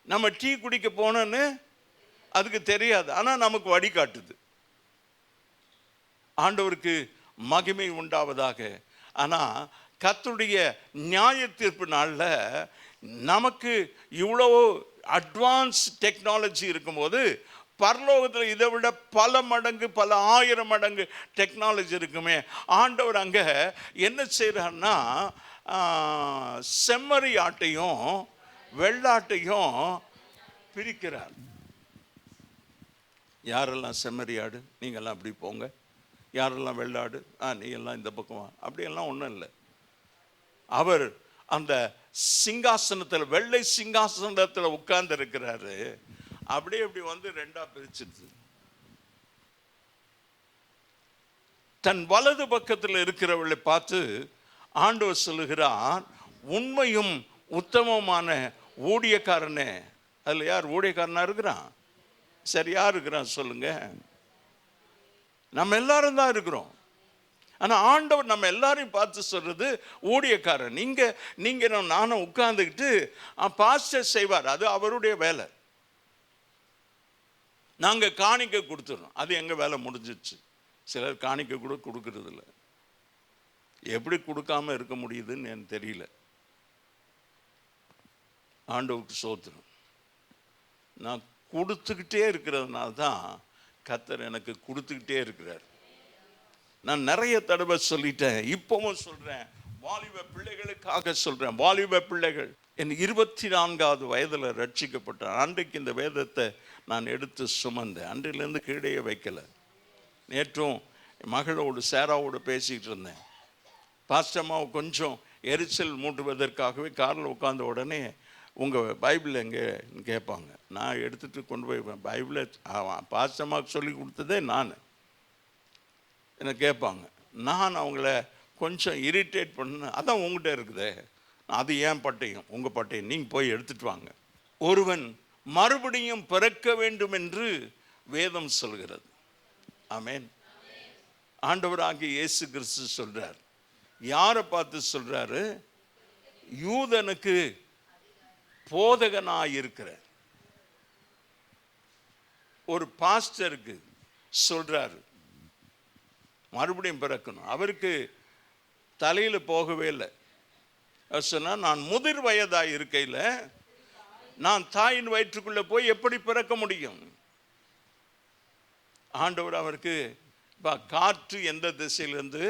நம்ம டீ குடிக்க போனோன்னு அதுக்கு தெரியாது, ஆனால் நமக்கு வழிகாட்டுது. ஆண்டவருக்கு மகிமை உண்டாவதாக. ஆனால் கர்த்தருடைய நியாய தீர்ப்பு நாளில் நமக்கு இவ்வளோ அட்வான்ஸ் டெக்னாலஜி இருக்கும்போது பரலோகத்தில் இதை விட பல மடங்கு, பல 1000 மடங்கு டெக்னாலஜி இருக்குமே. ஆண்டவர் அங்கே என்ன செய்கிறார்னா, செம்மறி ஆட்டையும் வெள்ளாட்டையும் பிரிக்கிறார். யாரெல்லாம் செம்மறி ஆடு நீங்கள்லாம் அப்படி போங்க, யாரெல்லாம் வெள்ளாடு நீ எல்லாம் இந்த பக்கம், அப்படியெல்லாம் ஒன்றும் இல்லை. அவர் அந்த சிங்காசனத்தில், வெள்ளை சிங்காசனத்தில் உட்கார்ந்து இருக்கிறாரு. அப்படியே இப்படி வந்து 2ஆ பிரிச்சிருது. தன் வலது பக்கத்தில் இருக்கிறவளை பார்த்து ஆண்டவர் சொல்லுகிறார், உண்மையும் உத்தமமான ஊழியக்காரனே. அதில் யார் ஊழியக்காரனா இருக்கிறான்? சரி, யார் இருக்கிறான் சொல்லுங்க? நம்ம எல்லாரும் தான் இருக்கிறோம். ஆனால் ஆண்டவர் நம்ம எல்லாரையும் பார்த்து சொல்றது ஊழியக்காரன். நீங்க நானும் உட்கார்ந்துக்கிட்டு பாஸ்டர் செய்வார், அது அவருடைய வேலை. நாங்கள் காணிக்க கொடுத்துடணும், அது எங்கள் வேலை முடிஞ்சிச்சு. சிலர் காணிக்க கூட கொடுக்கறது இல்லை. எப்படி கொடுக்காம இருக்க முடியுதுன்னு எனக்கு தெரியல. ஆண்டவருக்கு ஸ்தோத்திரம். நான் கொடுத்துக்கிட்டே இருக்கிறதுனால தான் கர்த்தர் எனக்கு கொடுத்துக்கிட்டே இருக்கிறார். நான் நிறைய தடவை சொல்லிட்டேன், இப்பவும் சொல்றேன், வாலிப பிள்ளைகளுக்காக சொல்றேன். வாலிப பிள்ளைகள், என் 24வது வயதில் ரட்சிக்கப்பட்டேன். அன்றைக்கு இந்த வேதத்தை நான் எடுத்து சுமந்தேன். அன்றையிலேருந்து கீழே வைக்கலை. நேற்றும் மகளோடு சேராவோடு பேசிக்கிட்டு இருந்தேன். பாஸ்டம்மாவை கொஞ்சம் எரிச்சல் மூட்டுவதற்காகவே காரில் உட்கார்ந்த உடனே உங்கள் பைபிள் எங்கே கேட்பாங்க. நான் எடுத்துகிட்டு கொண்டு போய் பைபிளை பாஸ்டம்மாவுக்கு சொல்லி கொடுத்ததே நான். என்ன கேட்பாங்க. நான் அவங்கள கொஞ்சம் இரிட்டேட் பண்ண, அதான் உங்கள்கிட்ட இருக்குதே, அது ஏன் பட்டயம், உங்கள் பட்டயம், நீங்கள் போய் எடுத்துகிட்டு வாங்க. ஒருவன் மறுபடியும் பிறக்க வேண்டும் என்று வேதம் சொல்கிறது. ஆமென். ஆண்டவராகிய இயேசு கிறிஸ்து சொல்றார். யாரை பார்த்து சொல்றாரு? யூதனுக்கு போதகனாயிருக்கிற ஒரு பாஸ்டருக்கு சொல்றாரு மறுபடியும் பிறக்கணும். அவருக்கு தலையில போகவே இல்லை. சொன்னா, நான் முதிர் வயதாய் இருக்கையில் நான் தாயின் வயிற்றுக்குள்ள போய் எப்படி பிறக்க முடியும்? ஆண்டவர் அவருக்கு காற்று எந்த திசையிலிருந்து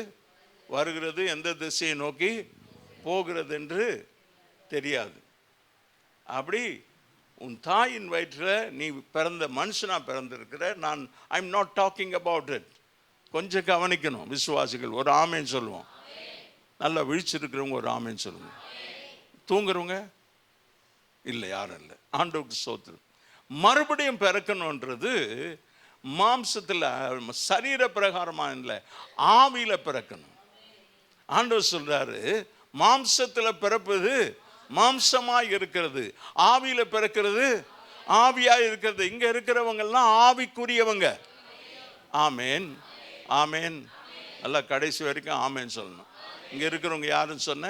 வருகிறது, எந்த திசையை நோக்கி போகிறது என்று தெரியாது. அப்படி உன் தாயின் வயிற்றில் நீ பிறந்த மனுஷனா பிறந்திருக்கிற. நான் I am not talking about it. கொஞ்சம் கவனிக்கணும் விசுவாசிகள். ஒரு ஆமேன்னு சொல்லுவோம். நல்லா விழிச்சிருக்கிறவங்க ஒரு ஆமேன்னு சொல்லுங்க. தூங்குறவங்க இல்லை, யாரும் இல்லை. ஆண்டவருக்கு ஸ்தோத்திரம். மறுபடியும் பிறக்கணுன்றது மாம்சத்தில், சரீர பிரகாரமாக இல்லை, ஆவியில பிறக்கணும். ஆண்டவர் சொல்றாரு, மாம்சத்தில் பிறப்பது மாம்சமாய் இருக்கிறது, ஆவியில பிறக்கிறது ஆவியாய் இருக்கிறது. இங்க இருக்கிறவங்க எல்லாம் ஆவிக்குரியவங்க. ஆமேன், ஆமேன். நல்லா கடைசி வரைக்கும் ஆமேன் சொல்லணும். இங்க இருக்கிறவங்க யாருன்னு சொன்ன?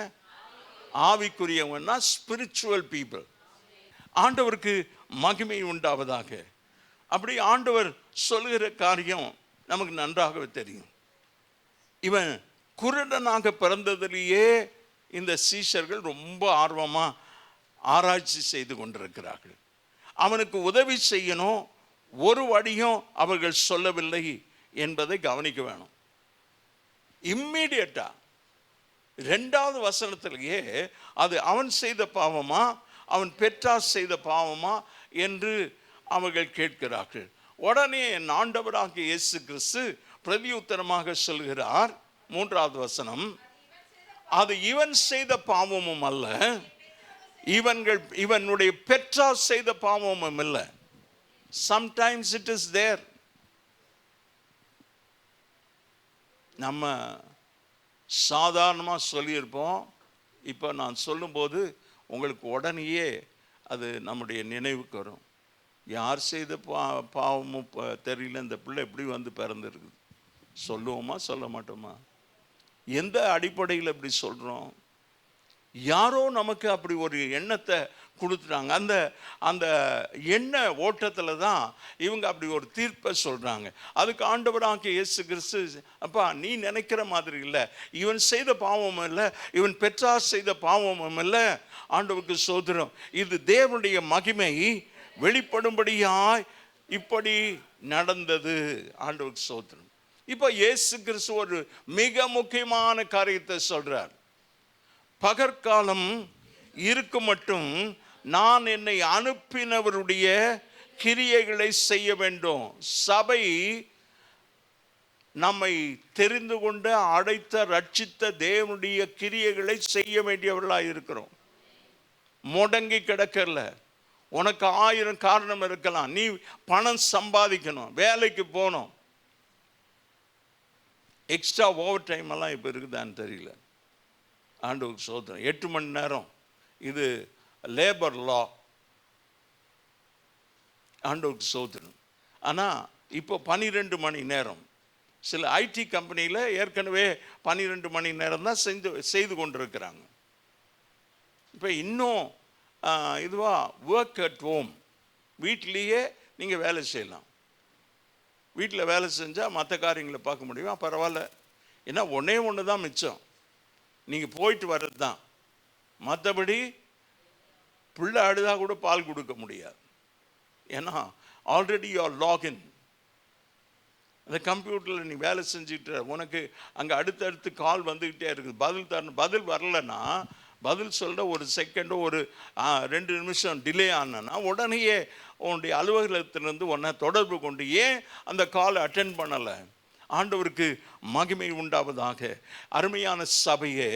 ஆவிக்குரியவங்கன்னா ஸ்பிரிச்சுவல் பீப்புள். ஆண்டவருக்கு மகிமை உண்டாவதாக. அப்படி ஆண்டவர் சொல்லுகிற காரியம் நமக்கு நன்றாகவே தெரியும். இவன் குருடனாக பிறந்ததிலேயே இந்த சீஷர்கள் ரொம்ப ஆர்வமாக ஆராய்ச்சி செய்து கொண்டிருக்கிறார்கள். அவனுக்கு உதவி செய்யணும், ஒரு வழியும் அவர்கள் சொல்லவில்லை என்பதை கவனிக்க வேணும். இம்மீடியட்டா 2வது வசனத்திலேயே அது அவன் செய்த பாவமா, அவன் பெற்றார் செய்த பாவமா என்று அவர்கள் கேட்கிறார்கள். உடனே என் ஆண்டவராகிய இயேசு கிறிஸ்து பிரதியுத்தரமாக சொல்கிறார். 3வது வசனம், அது இவன் செய்த பாவமும் அல்ல, இவனுடைய பெற்றார் செய்த பாவமும் இல்லை. Sometimes it is there. நம்ம சாதாரணமாக சொல்லியிருப்போம். இப்போ நான் சொல்லும்போது உங்களுக்கு உடனேயே அது நம்முடைய நினைவுக்கு வரும். யார் செய்த பாவமும் தெரியல, இந்த பிள்ளை எப்படி வந்து பிறந்திருக்குது. சொல்லுவோமா சொல்ல மாட்டோமா? எந்த அடிப்படையில் இப்படி சொல்கிறோம்? யாரோ நமக்கு அப்படி ஒரு எண்ணத்தை கொடுத்துட்டாங்க. அந்த அந்த எண்ண ஓட்டத்தில் தான் இவங்க அப்படி ஒரு தீர்ப்பை சொல்கிறாங்க. அதுக்கு ஆண்டவராகிய இயேசு கிறிஸ்து, அப்பா நீ நினைக்கிற மாதிரி இல்லை, இவன் செய்த பாவமும் இல்லை, இவன் பெற்றார் செய்த பாவமும் இல்லை. ஆண்டவருக்கு சோதரம், இது தேவனுடைய மகிமை வெளிப்படும்படியாய் இப்படி நடந்தது. ஆண்டவருக்கு சோதரம். இப்போ இயேசு கிறிஸ்து ஒரு மிக முக்கியமான காரியத்தை சொல்றார். பகற்காலம் இருக்கும் மட்டும் நான் என்னை அனுப்பினவருடைய கிரியைகளை செய்ய வேண்டும். சபை நம்மை தெரிந்து கொண்டு அழைத்த ரட்சித்த தேவனுடைய கிரியைகளை செய்ய வேண்டியவர்களாக இருக்கிறோம். முடங்கி கிடக்கல. உனக்கு 1000 காரணம் இருக்கலாம். நீ பணம் சம்பாதிக்கணும், வேலைக்கு போகணும். எக்ஸ்ட்ரா ஓவர் டைம் எல்லாம் இப்போ இருக்குதான்னு தெரியல. ஆண்டவருக்கு சோதனை. 8 மணி நேரம் இது லேபர் லா. ஆண்டவருக்கு சோதனை. ஆனால் இப்போ 12 மணி நேரம். சில ஐடி கம்பெனியில் ஏற்கனவே 12 மணி நேரம் தான் செய்து கொண்டிருக்கிறாங்க. இப்போ இன்னும் ஒர்க் அட் ஹோம், வீட்டிலேயே நீங்கள் வேலை செய்யலாம். வீட்டில் வேலை செஞ்சால் மற்ற காரியங்களை பார்க்க முடியுமா? பரவாயில்ல. ஏன்னா ஒன்று தான் மிச்சம், நீங்கள் போயிட்டு வர்றது தான். மற்றபடி பிள்ளை அழுதா கூட பால் கொடுக்க முடியாது. ஏன்னா ஆல்ரெடி யூ ஆர் லாகின். அந்த கம்ப்யூட்டரில் நீ வேலை செஞ்சுட்டு உனக்கு அங்கே அடுத்தடுத்து கால் வந்துக்கிட்டே இருக்குது. பதில் வரலன்னா, பதில் சொல்கிற ஒரு செகண்டோ ஒரு 2 நிமிஷம் டிலே ஆனா உடனேயே உன்னுடைய அலுவலகத்திலேருந்து உன்னை தொடர்பு கொண்டு ஏன் அந்த காலை அட்டென்ட் பண்ணலை? ஆண்டவருக்கு மகிமை உண்டாவதாக. அருமையான சபையே,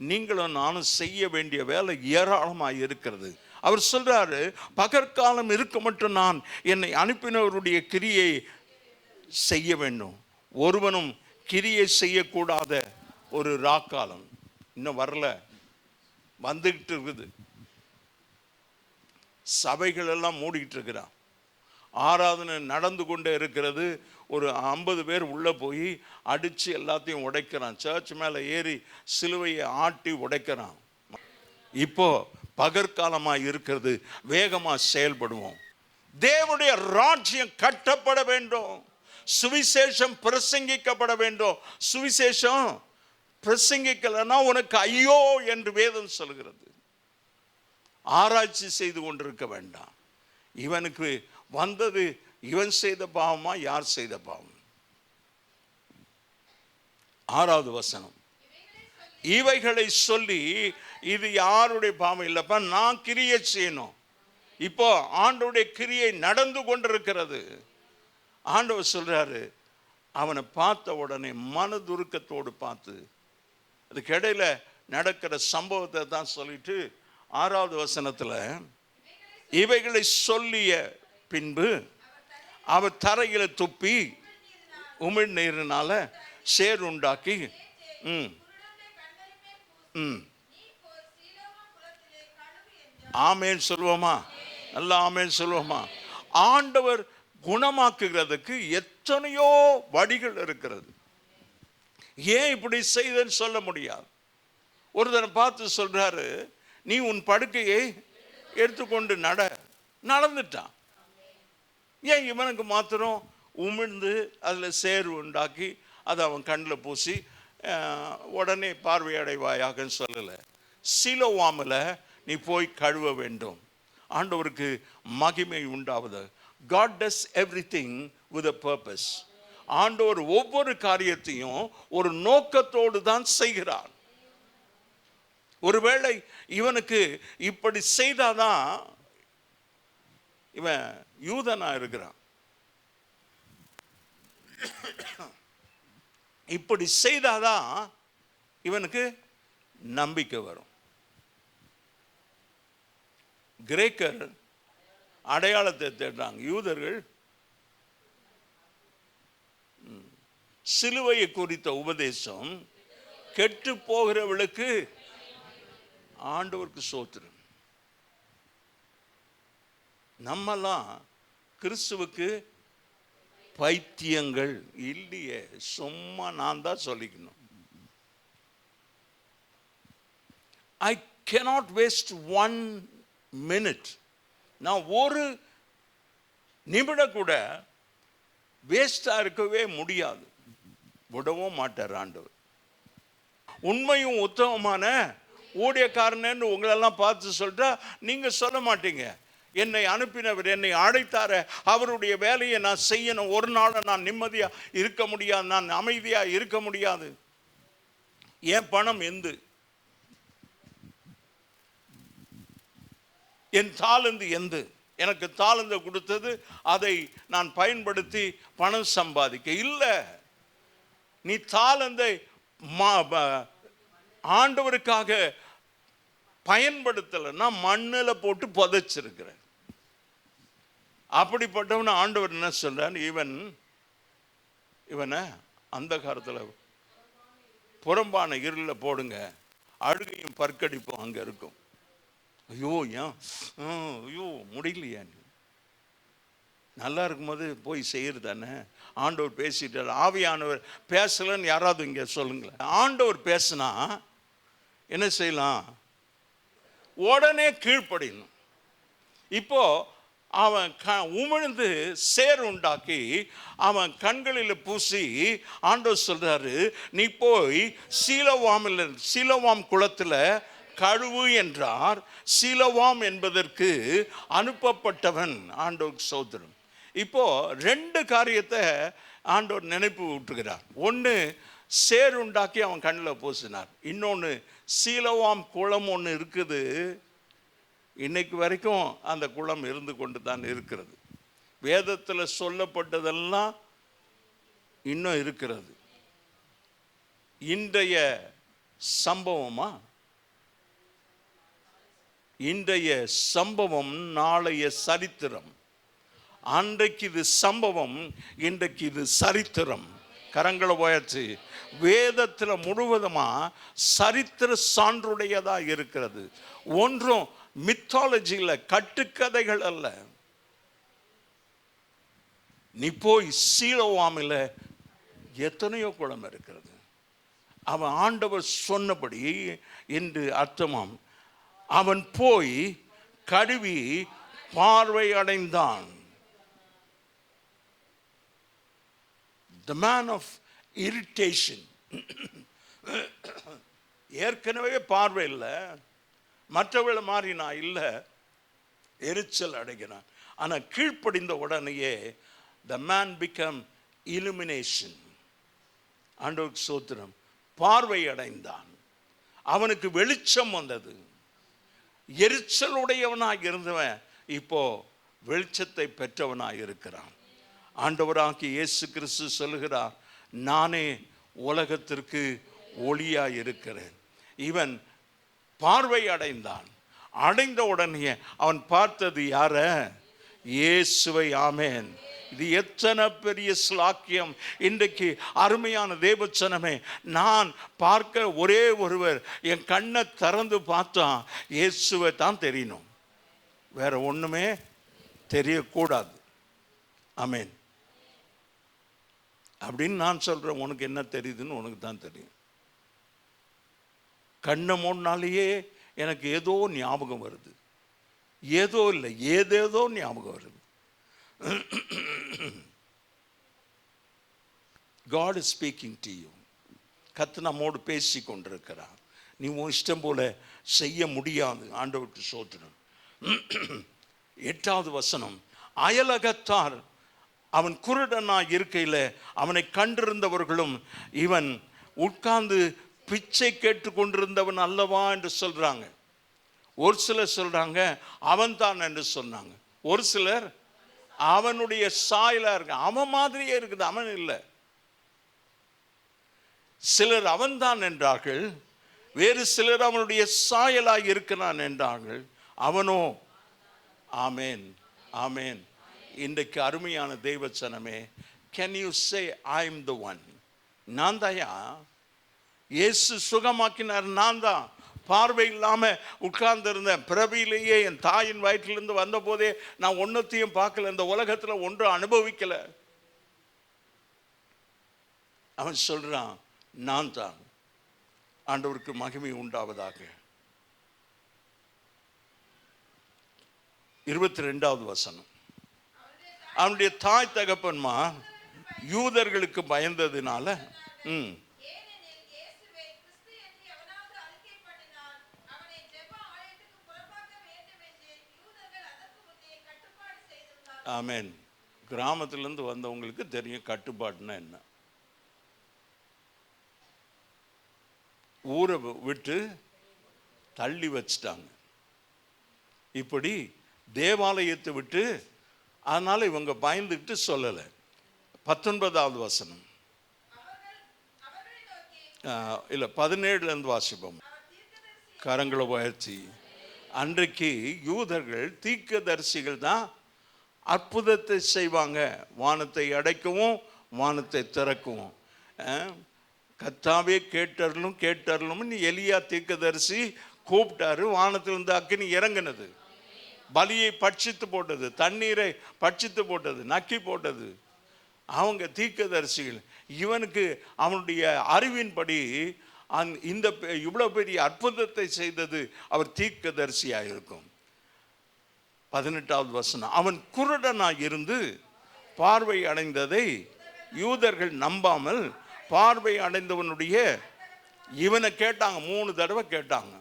நீங்களும் நானும் செய்ய வேண்டிய வேலை ஏராளமாக இருக்கிறது. அவர் சொல்றாரு, பகற்காலம் இருக்க மட்டும் நான் என்னை அனுப்பினவருடைய கிரியை செய்ய வேண்டும். ஒருவனும் கிரியை செய்யக்கூடாத ஒரு ராக்காலம் இன்னும் வரல, வந்துகிட்டு இருக்குது. சபைகள் எல்லாம் மூடிக்கிட்டு இருக்கிறான். ஆராதனை நடந்து கொண்டே இருக்கிறது. ஒரு 50 பேர் உள்ளே போய் அடித்து எல்லாத்தையும் உடைக்கிறான். சர்ச் மேலே ஏறி சிலுவையை ஆட்டி உடைக்கிறான். இப்போ பகற்காலமாக இருக்கிறது. வேகமாக செயல்படுவோம். தேவனுடைய ராஜ்யம் கட்டப்பட வேண்டும். சுவிசேஷம் பிரசங்கிக்கப்பட வேண்டும். சுவிசேஷம் பிரசங்கிக்கலன்னா உனக்கு ஐயோ என்று வேதம் சொல்கிறது. ஆராய்ச்சி செய்து கொண்டிருக்க வேண்டாம். இவனுக்கு வந்தது இவன் செய்த பாவமா, யார் செய்த பாவம்? 6வது வசனம். இவைகளை சொல்லி, இது யாருடைய பாவம் இல்லப்பா, நான் கிரியை செய்யணும். இப்போ ஆண்டவருடைய கிரியை நடந்து கொண்டிருக்கிறது. ஆண்டவர் சொல்றாரு, அவனை பார்த்த உடனே மனதுருக்கத்தோடு பார்த்து, அதுக்கு இடையில நடக்கிற சம்பவத்தை தான் சொல்லிட்டு 6வது வசனத்தில், இவைகளை சொல்லிய பின்பு அவர் தரையில துப்பி உமிழ்நீரினால சேர் உண்டாக்கி ஆமேன் சொல்லுவோமா? நல்லா ஆமேன் சொல்லுவோமா? ஆண்டவர் குணமாக்குகிறதுக்கு எத்தனையோ வழிகள் இருக்கிறது. ஏன் இப்படி செய்தன்னு சொல்ல முடியாது. ஒருத்தனை பார்த்து சொல்றாரு, நீ உன் படுக்கையை எடுத்துக்கொண்டு நடந்துட்டான். ஏன் இவனுக்கு மாத்திரம் உமிழ்ந்து அதில் சேறு உண்டாக்கி அதை அவன் கண்ணில் பூசி உடனே பார்வையடைவாயாக சொல்லலை. சிலோவாமில் நீ போய் கழுவ வேண்டும். ஆண்டவருக்கு மகிமை உண்டாவது. God does everything with a purpose. ஆண்டவர் ஒவ்வொரு காரியத்தையும் ஒரு நோக்கத்தோடு தான் செய்கிறார். ஒருவேளை இவனுக்கு இப்படி செய்தாதான் இவன் யூதனா இருக்கிறான். இப்படி செய்தாதான் இவனுக்கு நம்பிக்கை வரும். கிரேக்கர் அடையாளத்தை தேடுறாங்க, யூதர்கள் சிலுவையை குறித்த உபதேசம் கெட்டு போகிறவளுக்கு ஆண்டவருக்கு சோத்திரம். நம்மெல்லாம் கிறிஸ்துவுக்கு பைத்தியங்கள் இல்லையே, சும்மா நான் தான் சொல்லிக்கணும். I cannot waste 1 minute. நான் ஒரு நிமிடம் கூட வேஸ்டா இருக்கவே முடியாது, விடவும் மாட்டார் ஆண்டவர். உண்மையும் உத்தமமான ஊழியக்காரன்னு உங்களெல்லாம் பார்த்து சொல்லிட்டா நீங்க சொல்ல மாட்டீங்க, என்னை அனுப்பினவர் என்னை அழைத்தார, அவருடைய வேலையை நான் செய்யணும், ஒரு நாள் நான் நிம்மதியா இருக்க முடியாது, நான் அமைதியா இருக்க முடியாது. என் பணம் எந்து, என் தாளந்து எந்து, எனக்கு தாளந்து கொடுத்தது அதை நான் பயன்படுத்தி பணம் சம்பாதிக்க இல்லை. நீ தாளந்தை ஆண்டவருக்காக பயன்படுத்தலைன்னா மண்ணில் போட்டு புதைச்சிருக்கிற. அப்படிப்பட்டவன ஆண்டவர் என்ன சொல்றார், இவனை அந்த காலத்தில் புறம்பான இருளில் போடுங்க, அழுகையும் பற்கடிப்பும் அங்கே இருக்கும். ஐயோ ஏன் ஐயோ முடியலையா, நல்லா இருக்கும்போது போய் செய்யறது தானே. ஆண்டவர் பேசிட்டார், ஆவியானவர் பேசலன்னு யாராவது இங்கே சொல்லுங்களேன். ஆண்டவர் பேசினா என்ன செய்யலாம், உடனே கீழ்ப்படியணும். இப்போ அவன் உமிழ்ந்து சேர் உண்டாக்கி அவன் கண்களில் பூசி ஆண்டவர் சொல்றாரு, நீ போய் சீலோவாம் குளத்தில் கழுவு என்றார். சீலோவாம் என்பதற்கு அனுப்பப்பட்டவன் ஆண்டவருக்கு சோதரம். இப்போ 2 காரியத்தை ஆண்டவர் நினைப்பு விட்டுகிறார். ஒன்று சேர் உண்டாக்கி அவன் கண்ணில் பூசினார், இன்னொன்று சீலோவாம் குளம் ஒன்று இருக்குது, இன்னைக்கு வரைக்கும் அந்த குளம் இருந்து கொண்டு தான் இருக்கிறது. வேதத்தில் சொல்லப்பட்டதெல்லாம் இன்னும் இருக்கிறது. இன்றைய சம்பவமா, இன்றைய சம்பவம் நாளைய சரித்திரம். அன்றைக்கு இது சம்பவம், இன்றைக்கு இது சரித்திரம். கரங்களை உயர்த்தி, வேதத்தில் முழுவதுமா சரித்திர சான்றுடையதா இருக்கிறது. ஒன்றும் மித்தாலஜியில் கட்டுக்கதைகள் அல்ல. நீ போய் சீலோவாமில் எத்தனையோ குளம் இருக்கிறது. அவன் ஆண்டவர் சொன்னபடி என்று அர்த்தமாம். அவன் போய் கழுவி பார்வை அடைந்தான். The man of irritation. ஏற்கனவே பார்வை இல்லை, மற்றவளை மாறி நான் இல்லை, எரிச்சல் அடைகிறான். ஆனால் கீழ்ப்படிந்த உடனேயே the man become illumination. ஆண்டவருக்கு ஸ்தோத்திரம். பார்வை அடைந்தான், அவனுக்கு வெளிச்சம் வந்தது. எரிச்சலுடையவனாக இருந்தவன் இப்போ வெளிச்சத்தை பெற்றவனாக இருக்கிறான். ஆண்டவராகிய இயேசு கிறிஸ்து சொல்லுகிறார், நானே உலகத்திற்கு ஒளியாய் இருக்கிறேன். இவன் பார்வை அடைந்தான். அடைந்த உடனே அவன் பார்த்தது யார? இயேசுவை. ஆமென். இது எத்தனை பெரிய ஸ்லாக்கியம்! இன்றைக்கு அருமையான தேவச்சனமே, நான் பார்க்க ஒரே ஒருவர், என் கண்ணை திறந்து பார்த்தா இயேசுவை தான் தெரியணும், வேற ஒண்ணுமே தெரியக்கூடாது. ஆமென். அப்படின்னு நான் சொல்றேன். உனக்கு என்ன தெரியுதுன்னு உனக்கு தான் தெரியும். கண்ணை மூடினாலேயே எனக்கு ஏதோ ஞாபகம் வருது, ஏதோ இல்லை ஏதேதோ ஞாபகம் வருது. God is speaking to you. கர்த்தர் நம்மோடு பேசி கொண்டிருக்கிறார். நீ உன் இஷ்டம் போல செய்ய முடியாது. ஆண்டவருக்கு ஸ்தோத்திரம். 8வது வசனம், அயலகத்தார் அவன் குருடனாய் இருக்கையில் அவனை கண்டிருந்தவர்களும் இவன் உட்கார்ந்து பிச்சை கேட்டு கொண்டிருந்தவன் அல்லவா என்று சொல்றாங்க. ஒரு சிலர் சொல்றாங்க அவன் தான் என்று சொன்னாங்க. ஒரு சிலர் அவனுடைய சாயலா இருக்கு, அவன் மாதிரியே இருக்குது, அவன் இல்லை. சிலர் அவன்தான் என்றார்கள். வேறு சிலர் அவனுடைய சாயலாய் இருக்கிறான் என்றார்கள். அவனோ ஆமேன் ஆமேன். இன்றைக்கு அருமையான தெய்வச்சனமே, can you say I am the one? நான் தாயா, இயேசு சுகமாக்கினார். நான் தான் பார்வை இல்லாம உட்கார்ந்து இருந்தேன். பிறவியிலேயே என் தாயின் வயிற்றிலிருந்து வந்த போதே நான் ஒன்னத்தையும் பார்க்கல, இந்த உலகத்துல ஒன்றும் அனுபவிக்கல. அவன் சொல்றான், நான் தான். ஆண்டவருக்கு மகிமை உண்டாவதாக. 22வது வசனம். அவனுடைய தாய் தகப்பன்மா யூதர்களுக்கு பயந்ததினால ஆமேன். கிராமத்திலிருந்து வந்தவங்களுக்கு தெரியும் கட்டுப்பாடுனா என்ன. ஊரை விட்டு தள்ளி வச்சிட்டாங்க. இப்படி தேவாலயத்தை விட்டு, அதனால இவங்க பயந்துக்கிட்டு சொல்லலை. 19வது வசனம் இல்லை 17லேருந்து வாசிப்போம். கரங்களை உயர்த்தி. அன்றைக்கு யூதர்கள் தீர்க்கதரிசிகள் தான் அற்புதத்தை செய்வாங்க. வானத்தை அடைக்கவும் வானத்தை திறக்கவும். கர்த்தாவே கேட்டருளும் எலியா தீர்க்கதரிசி கூப்பிட்டாரு. வானத்திலிருந்து அக்கினி இறங்கினது, பலியை பட்சித்து போட்டது, தண்ணீரை பட்சித்து போட்டது, நக்கி போட்டது. அவங்க தீர்க்கதரிசிகள். இவனுக்கு அவனுடைய அறிவின்படி இந்த இவ்வளவு பெரிய அற்புதத்தை செய்தது அவர் தீர்க்கதரிசியாக இருக்கும். 18வது வசனம். அவன் குருடனாய் இருந்து பார்வை அடைந்ததை யூதர்கள் நம்பாமல் பார்வை அடைந்தவனுடைய இவனை கேட்டாங்க. 3 தடவை கேட்டாங்க.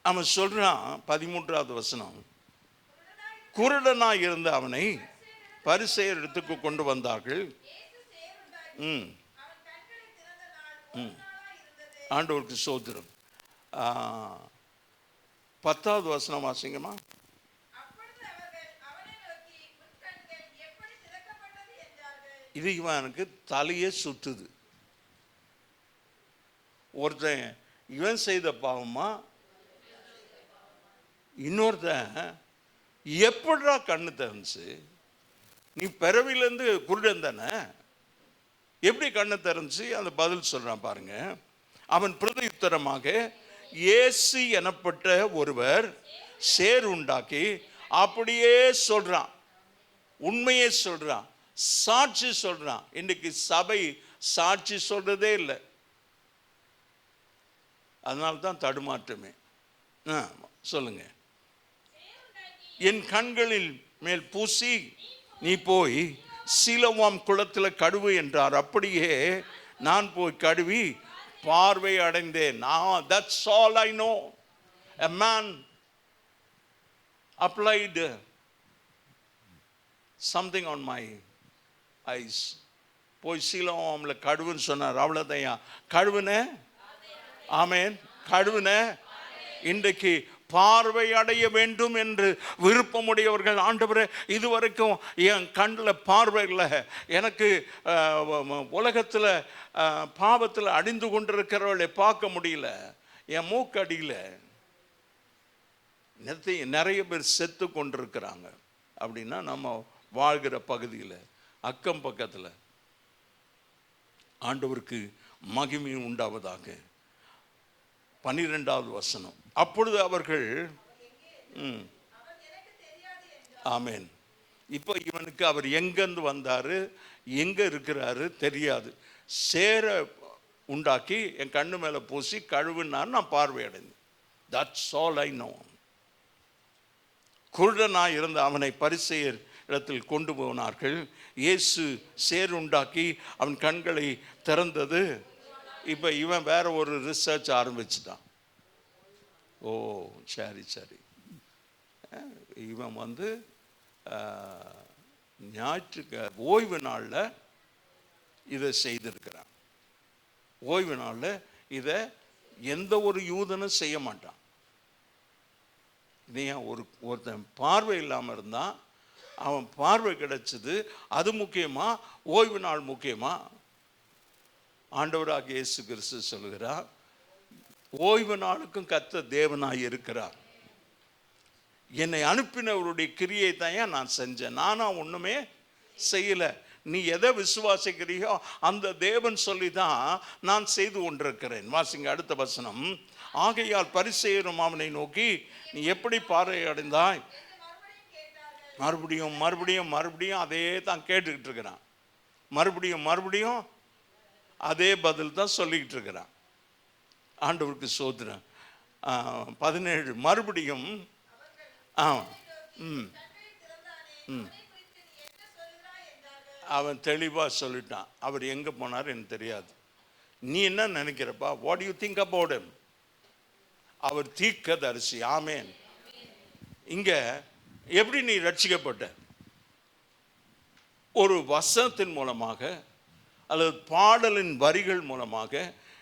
அவன் சொல்றான் 13வது வசனம். குருடனாய் இருந்த அவனை பரிசேயர் இடத்துக்கு கொண்டு வந்தார்கள். ஆண்டவருக்கு ஸ்தோத்திரம். 10வது வசனம் வாசிங்கம்மா. இது இவனுக்கு தலையே சுத்துது. ஒருத்தன் இவன் செய்த பாவமா, இன்னொருத்தன் எப்படா கண்ணு திறந்துச்சு? நீ பிறவிலேருந்து குருடன் தானே, எப்படி கண்ணு திறந்துச்சு? அந்த பதில் சொல்றான் பாருங்க. அவன் பிரதியுத்தரமாக, இயேசு எனப்பட்ட ஒருவர் சேர் உண்டாக்கி, அப்படியே சொல்றான், உண்மையே சொல்றான், சாட்சி சொல்றான். இன்னைக்கு சபை சாட்சி சொல்றதே இல்லை. அதனால்தான் தடுமாற்றமே. சொல்லுங்க. என் கண்களில் மேல் பூசி நீ போய் சீலோவாம் குளத்தில் கழுவு என்றார். அப்படியே நான் போய் கழுவி பார்வை அடைந்தேன். That's all I know. A man applied something on my eyes. போய் சீலோவாம்ல கழுவுன்னு சொன்னார். அவ்வளோதையா கழுவுன. ஆமேன். கழுவுன. இன்றைக்கு பார்வை அடைய வேண்டும் என்று விருப்பமுடையவர்கள், ஆண்டவரே இதுவரைக்கும் என் கண்ணில் பார்வை இல்லை, எனக்கு உலகத்தில் பாவத்தில் அடிந்து கொண்டிருக்கிறவர்களை பார்க்க முடியல, என் மூக்கடியில் நிறைய பேர் செத்து கொண்டிருக்கிறாங்க அப்படின்னா நம்ம வாழ்கிற பகுதியில் அக்கம் பக்கத்தில். ஆண்டவருக்கு மகிமை உண்டாவதாக. 12வது வசனம். அப்பொழுது அவர்கள் ஆமேன். இப்போ இவனுக்கு அவர் எங்கேருந்து வந்தாரு, எங்கே இருக்கிறாரு தெரியாது. சேர உண்டாக்கி என் கண்ணு மேலே பூசி கழுவுனார், நான் பார்வையடைந்தேன். That's all I know. குருடனாய் இருந்த அவனை பரிசேயர் இடத்தில் கொண்டு போனார்கள். இயேசு சேர் உண்டாக்கி அவன் கண்களை திறந்தது. இப்போ இவன் வேற ஒரு ரிசர்ச் ஆரம்பிச்சுட்டான். ஓ சரி சரி. இவன் ஓய்வு நாளில் இதை செய்திருக்கிறான். ஓய்வு நாளில் இதை எந்த ஒரு யூதனும் செய்ய மாட்டான். நீ ஒருத்தன் பார்வை இல்லாமல் இருந்தான், அவன் பார்வை கிடைச்சது, அது முக்கியமா ஓய்வு நாள் முக்கியமா? ஆண்டவராக இயேசு கிறிஸ்து சொல்கிறார், ஓய்வு நாளுக்கும் கர்த்தர் தேவனாய் இருக்கிறார். என்னை அனுப்பினவருடைய கிரியை தான் நான் செஞ்சேன், நானா ஒண்ணுமே செய்யல. நீ எதை விசுவாசிக்கிறியோ அந்த தேவன் சொல்லி தான் நான் செய்து கொண்டிருக்கிறேன். வாசிங்க அடுத்த வசனம். ஆகையால் பரிசேயரும் அவனை நோக்கி, நீ எப்படி பார்வை அடைந்தாய்? மறுபடியும் மறுபடியும் மறுபடியும் அதே தான் கேட்டுக்கிட்டு இருக்கிறான். மறுபடியும் மறுபடியும் அதே பதில் தான் சொல்லிக்கிட்டு இருக்கிறான். ஆண்டவருக்கு சோதனை. 17 மறுபடியும் அவன் தெளிவாக சொல்லிட்டான். அவர் எங்கே போனார் எனக்கு தெரியாது. நீ என்ன நினைக்கிறப்பா? What you think about him? அவர் தீர்க்கதரிசி. ஆமேன். இங்க எப்படி நீ ரட்சிக்கப்பட்ட? ஒரு வசனத்தின் மூலமாக அல்லது பாடலின் வரிகள் மூலமாக,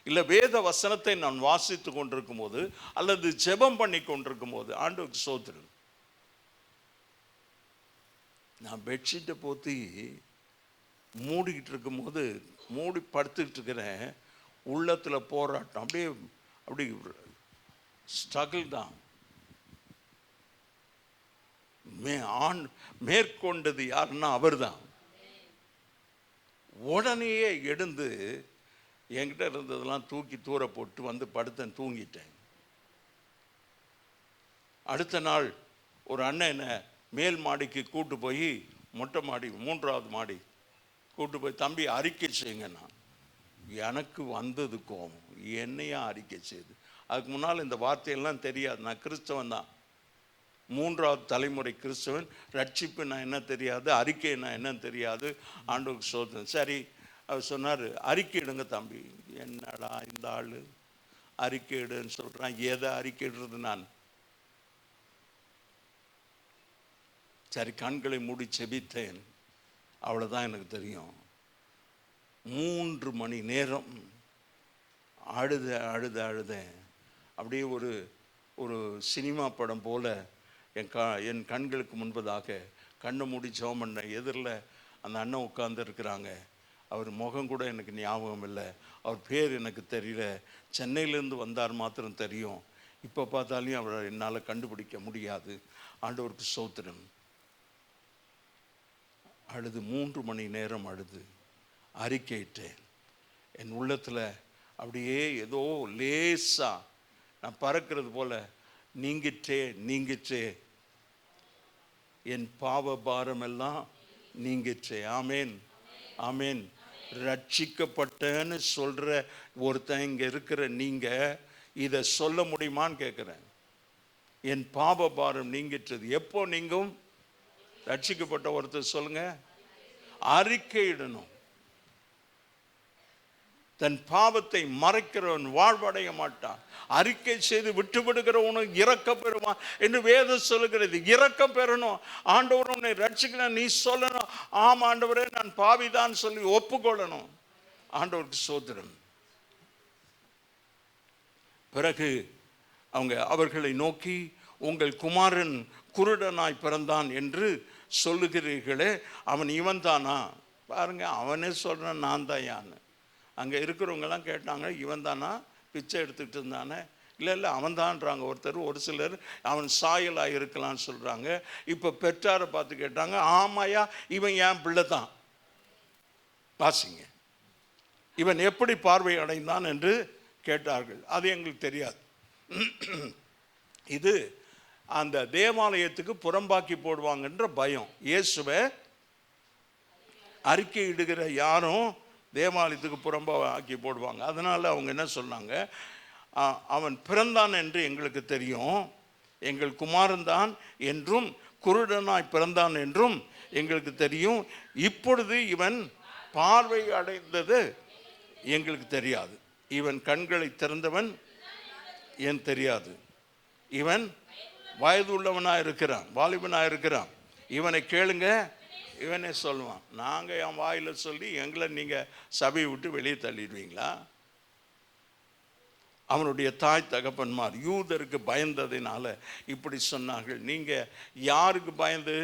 இல்லை வேத வசனத்தை நான் வாசித்து கொண்டிருக்கும் போது அல்லது ஜெபம் பண்ணி கொண்டிருக்கும் போது, ஆண்டவருக்கு ஸ்தோத்திரம், நான் பெட்ஷீட்டை போத்தி மூடிக்கிட்டு இருக்கும் போது, மூடி படுத்துக்கிட்டு இருக்கிறேன், உள்ளத்தில் போராட்டம், அப்படியே அப்படி ஸ்ட்ரகிள் தான். மேற்கொண்டது யாருன்னா அவர் தான். உடனேயே எழுந்து என்கிட்ட இருந்ததெல்லாம் தூக்கி தூர போட்டு வந்து படுத்தேன், தூங்கிட்டேன். அடுத்த நாள் ஒரு அண்ணன் என்னை மேல் மாடிக்கு கூட்டு போய், மொட்டை மாடி 3வது மாடி கூட்டு போய், தம்பி அறிக்கை செய்யுங்க. நான் எனக்கு வந்தது கோபம், என்னையா அறிக்கை செய்யுது? அதுக்கு முன்னால் இந்த வார்த்தையெல்லாம் தெரியாது. நான் கிறிஸ்தவன் தான், 3வது தலைமுறை கிறிஸ்தவன். ரட்சிப்பு நான் என்ன தெரியாது, அறிக்கை நான் என்னன்னு தெரியாது. ஆண்டவருக்கு சோதனை. சரி, அவர் சொன்னார், அறிக்கையிடுங்க தம்பி. என்னடா இந்த ஆள் அறிக்கையிடுன்னு சொல்கிறான், எதை அறிக்கையிடுறது நான்? சரி, கண்களை மூடி செபித்தேன். அவ்வளோதான் எனக்கு தெரியும். 3 மணி நேரம் அழுதேன். அப்படியே ஒரு சினிமா படம் போல் என் கண்களுக்கு முன்பதாக கண்ணை மூடி ஜெபம் பண்ணேன். எதிரில் அந்த அண்ணன் உட்கார்ந்து இருக்கிறாங்க. அவர் முகம் கூட எனக்கு ஞாபகம் இல்லை, அவர் பேர் எனக்கு தெரியல. சென்னையிலேருந்து வந்தார் மாத்திரம் தெரியும். இப்போ பார்த்தாலையும் அவரை என்னால் கண்டுபிடிக்க முடியாது. ஆண்டவருக்கு ஸ்தோத்திரம். அழுது 3 மணி நேரம் அழுது அறிக்கையிட்டேன். என் உள்ளத்தில் அப்படியே ஏதோ லேசா நான் பறக்கிறது போல நீங்கிற்றே, என் பாவ பாரம் எல்லாம் நீங்கிற்றே. ஆமேன், ஆமேன். ரட்சிக்கப்பட்டேன்னு சொல்ற ஒருத்தன் இங்க இருக்கிற நீங்க இதை சொல்ல முடியுமான்னு கேட்குறேன். என் பாவ பாரம் நீங்கிற்றது. எப்போ நீங்கும்? ரட்சிக்கப்பட்ட ஒருத்தர் சொல்லுங்க. அறிக்கையிடணும். தன் பாவத்தை மறைக்கிறவன் வாழ்வடைய மாட்டான். அறிக்கை செய்து விட்டு விடுகிறவனும் இரக்கம் பெறுவான் என்று வேதம் சொல்லுகிறது. இரக்கம் பெறணும். ஆண்டவர் உன்னை ரட்சிக்கணும், நீ சொல்லணும், ஆம் ஆண்டவரே நான் பாவிதான் சொல்லி ஒப்புக்கொள்ளணும். ஆண்டவருக்கு ஸ்தோத்திரம். பிறகு அவர்களை நோக்கி, உங்கள் குமாரன் குருடனாய் பிறந்தான் என்று சொல்லுகிறீர்களே, அவன் இவன் தானா? பாருங்க, அவனே சொல்றான் நான் தான் யான்னு. அங்கே இருக்கிறவங்கெல்லாம் கேட்டாங்க, இவன் தானா பிச்சை எடுத்துக்கிட்டு இருந்தானே? இல்லை அவன் தான்றாங்க ஒருத்தர். ஒரு சிலர் அவன் சாயலாக இருக்கலான்னு சொல்கிறாங்க. இப்போ பெற்றாரை பார்த்து கேட்டாங்க, ஆமாயா இவன் என் பிள்ளை தான். வாசிங்க, இவன் எப்படி பார்வை அடைந்தான் என்று கேட்டார்கள். அது எங்களுக்கு தெரியாது. இது அந்த தேவாலயத்துக்கு புறம்பாக்கி போடுவாங்கன்ற பயம். இயேசுவை அறிக்கை இடுகிற யாரும் தேவாலயத்துக்கு புறம்பாக்கி போடுவாங்க. அதனால் அவங்க என்ன சொன்னாங்க, அவன் பிறந்தான் என்று எங்களுக்கு தெரியும், எங்கள் குமாரன் தான் என்றும் குருடனாய் பிறந்தான் என்றும் எங்களுக்கு தெரியும். இப்பொழுது இவன் பார்வை அடைந்தது எங்களுக்கு தெரியாது. இவன் கண்களை திறந்தவன் ஏன் தெரியாது. இவன் வயது உள்ளவனாக இருக்கிறான், வாலிபனாக இருக்கிறான். இவனை கேளுங்க, இவனே சொல்லுவான். நாங்கள் என் வாயில் சொல்லி எங்களை நீங்கள் சபையை விட்டு வெளியே தள்ளிடுவீங்களா? அவனுடைய தாய் தகப்பன்மார் யூதருக்கு பயந்ததினால இப்படி சொன்னார்கள். நீங்கள் யாருக்கு பயந்து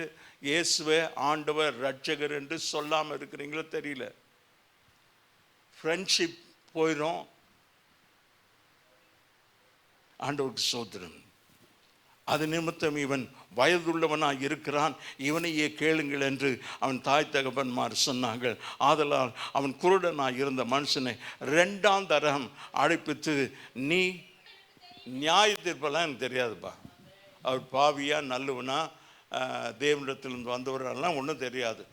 இயேசுவே ஆண்டவர் ரட்சகர் என்று சொல்லாமல் இருக்கிறீங்களோ தெரியல. ஃப்ரெண்ட்ஷிப் போயிடும். ஆண்டவருக்கு ஸ்தோத்திரம். அது நிமித்தம் இவன் வயதுள்ளவனாக இருக்கிறான், இவனையே கேளுங்கள் என்று அவன் தாய் தகப்பன்மார் சொன்னார்கள். ஆதலால் அவன் குருடனாக இருந்த மனுஷனை 2ஆம் தரம் அழைப்பித்து, நீ நியாய தீர்ப்பெல்லாம் எனக்கு தெரியாதுப்பா, அவர் பாவியா நல்லவனா தேவனிடத்திலிருந்து வந்தவரெல்லாம் ஒன்றும் தெரியாது.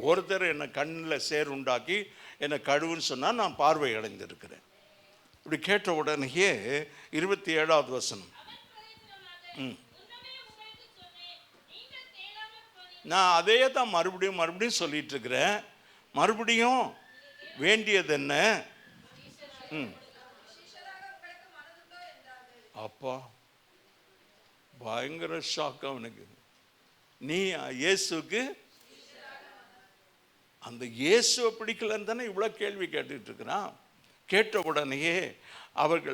ஒருத்தர் என்னை கண்ணில் சேர் உண்டாக்கி என்னை கழுவுன்னு சொன்னால் நான் பார்வை அடைந்திருக்கிறேன். இப்படி கேட்ட உடனேயே 27வது வசனம், நான் அதே தான் மறுபடியும் சொல்லிட்டு இருக்கிறேன். மறுபடியும் வேண்டியது என்ன? அப்பா பயங்கர ஷாக் அவனுக்கு. நீ இயேசுக்கு, அந்த இயேசுவை பிடிக்கலன்னு தானே இவ்வளோ கேள்வி கேட்டுட்டு இருக்கிறான். கேட்ட உடனேயே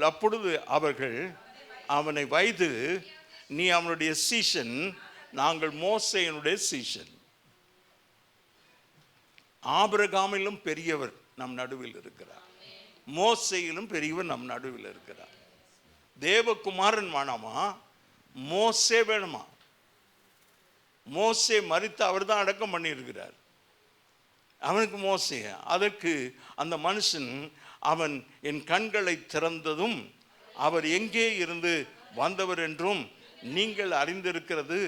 அப்பொழுது அவர்கள் அவனை வைத்து, நீ அவனுடைய சீஷன், நாங்கள் மோசேயினுடைய சீஷன். ஆபிரகாமிலும் பெரியவர் நம் நடுவில் இருக்கிறார், மோசேயிலும் பெரியவர் நம் நடுவில் இருக்கிறார். தேவகுமாரன் வேணாமா, மோசே வேணுமா? மோசே மரித்து அவர் தான் அடக்கம் பண்ணியிருக்கிறார், அவனுக்கு மோசே. அதற்கு அந்த மனுஷன், அவன் என் கண்களை திறந்ததும் அவர் எங்கே இருந்து வந்தவர் என்றும் நீங்கள் அறியாதிருக்கிறது.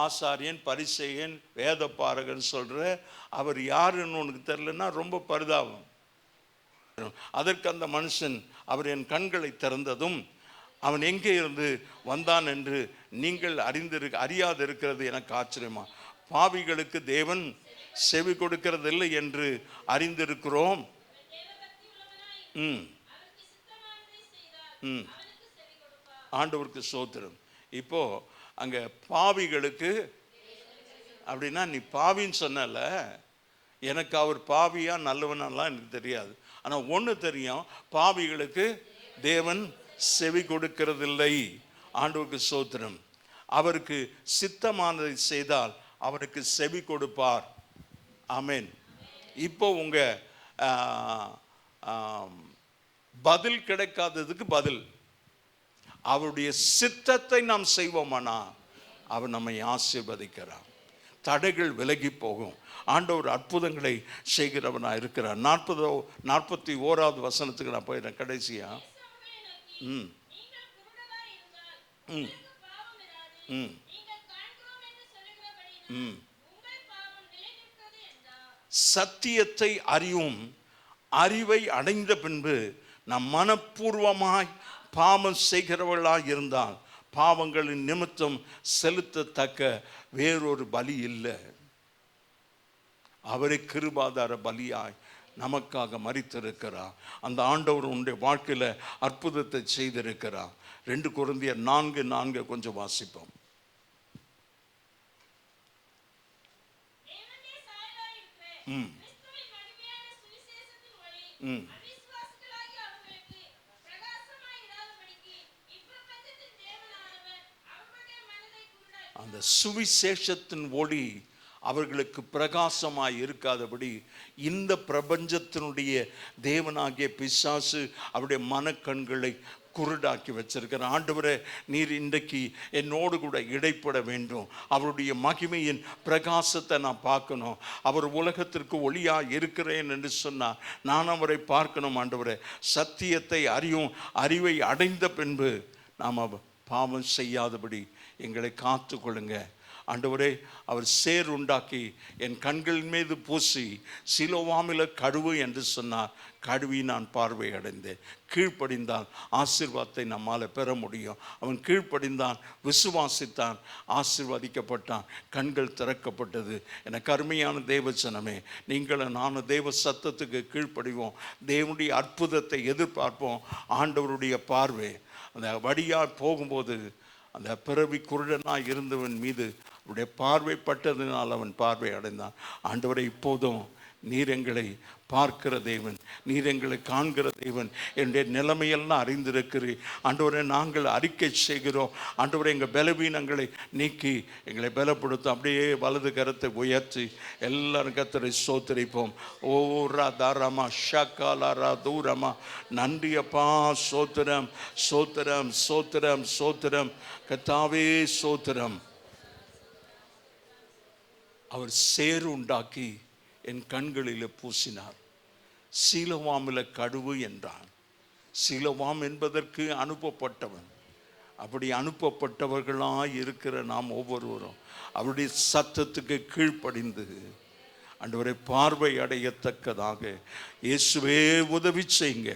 ஆசாரியன், பரிசேயன், வேதபாரகன் சொல்ற அவர் யாருன்னு உனக்கு தெரியலன்னா ரொம்ப பரிதாபம். அதற்கு அந்த மனுஷன், அவர் என் கண்களை திறந்ததும் அவன் எங்கே இருந்து வந்தான் என்று நீங்கள் அறியாதிருக்கிறது எனக்கு ஆச்சரியமா. பாவிகளுக்கு தேவன் செவி கொடுக்கிறதில்லை என்று அறிந்திருக்கிறோம். ஆண்டவருக்கு ஸ்தோத்திரம். இப்போ அங்க பாவிகளுக்கு அப்படின்னா, நீ பாவின்னு சொன்னல, எனக்கு அவர் பாவியா நல்லவனெல்லாம் எனக்கு தெரியாது. ஆனால் ஒன்று தெரியும், பாவிகளுக்கு தேவன் செவி கொடுக்கிறதில்லை. ஆண்டவருக்கு ஸ்தோத்திரம். அவருக்கு சித்தமானதை செய்தால் அவருக்கு செவி கொடுப்பார். ஆமென். இப்போ உங்க பதில் கிடைக்காததுக்கு பதில், அவருடைய சித்தத்தை நாம் செய்வோமானா அவர் நம்மை ஆசீர்வதிக்கிறார், தடைகள் விலகி போகும். ஆண்டவர் அற்புதங்களை செய்கிறவனா இருக்கிறார். 41வது வசனத்துக்கு நான் போயிடுறேன் கடைசியா. சத்தியத்தை அறியும், அறிவை அடைந்த பின்பு நாம் மனப்பூர்வமாய் பாவம் செய்கிறவர்களாய் இருந்தால் பாவங்களின் நிமித்தம் செலுத்தத்தக்க வேறொரு பலி இல்லை. அவரை கிருபாதார பலியாய் நமக்காக மரித்திருக்கிறார். அந்த ஆண்டவர் உன்னுடைய வாழ்க்கையில் அற்புதத்தை செய்திருக்கிறார். 2 கொரிந்தியர் 4:4 கொஞ்சம் வாசிப்போம். அந்த சுவிசேஷத்தின் ஒளி அவர்களுக்கு பிரகாசமாய் இருக்காதபடி இந்த பிரபஞ்சத்தினுடைய தேவனாகிய பிசாசு அவருடைய மனக்கண்களை குருடாக்கி வச்சிருக்கிற. ஆண்டவரே, நீர் இன்றைக்கு என்னோடு கூட இடைப்பட வேண்டும். அவருடைய மகிமையின் பிரகாசத்தை நான் பார்க்கணும். அவர் உலகத்திற்கு ஒளியாக இருக்கிறேன் என்று சொன்னார். நான் அவரை பார்க்கணும். ஆண்டவரே, சத்தியத்தை அறிவை அடைந்த பின்பு நாம் பாவம் செய்யாதபடி எங்களை காத்து கொள்ளுங்க. ஆண்டவரே, அவர் சேர் உண்டாக்கி என் கண்களின் மீது பூசி சிலோவாமில கழுவு என்று சொன்னார். கழுவி நான் பார்வை அடைந்தேன். கீழ்ப்படிந்தான், ஆசீர்வாதத்தை நம்மால் பெற முடியும். அவன் கீழ்ப்படிந்தான், விசுவாசித்தான், ஆசீர்வதிக்கப்பட்டான், கண்கள் திறக்கப்பட்டது. எனக்கு அருமையான தேவச்சனமே, நீங்களும் நானும் தேவ சத்தத்துக்கு கீழ்ப்படிவோம். தேவனுடைய அற்புதத்தை எதிர்பார்ப்போம். ஆண்டவருடைய பார்வை அந்த வழியாக போகும்போது அந்த பிறவி குருடனாக இருந்தவன் மீது அவருடைய பார்வைப்பட்டதினால் அவன் பார்வை அடைந்தான். ஆண்டவரை, இப்போதும் நீர் எங்களை பார்க்கிற தேவன், நீர் எங்களை காண்கிற தேவன், என்னுடைய நிலைமையெல்லாம் அறிந்திருக்கிறீர் ஆண்டவரே. நாங்கள் அறிக்கை செய்கிறோம் ஆண்டவரே, எங்கள் பலவீனங்களை நீக்கி எங்களை பலப்படுத்தும். அப்படியே வலது கரத்தை உயர்த்தி எல்லாரும் கர்த்தரை ஸ்தோத்திரிப்போம். ஓ ராதாரமா ஷக்காலாரா தூரமா. நன்றியப்பா, ஸ்தோத்திரம் ஸ்தோத்திரம் ஸ்தோத்திரம் ஸ்தோத்திரம் கர்த்தாவே ஸ்தோத்திரம். அவர் சேறு உண்டாக்கி என் கண்களில் பூசினார். சீலோவாமில் கடுவு என்றான். சீலோவாம் என்பதற்கு அனுப்பப்பட்டவன். அப்படி அனுப்பப்பட்டவர்களாய் இருக்கிற நாம் ஒவ்வொருவரும் அவருடைய சத்தத்துக்கு கீழ்ப்படிந்து ஆண்டவரை பார்வை அடையத்தக்கதாக இயேசுவே உதவி செய்யுங்க,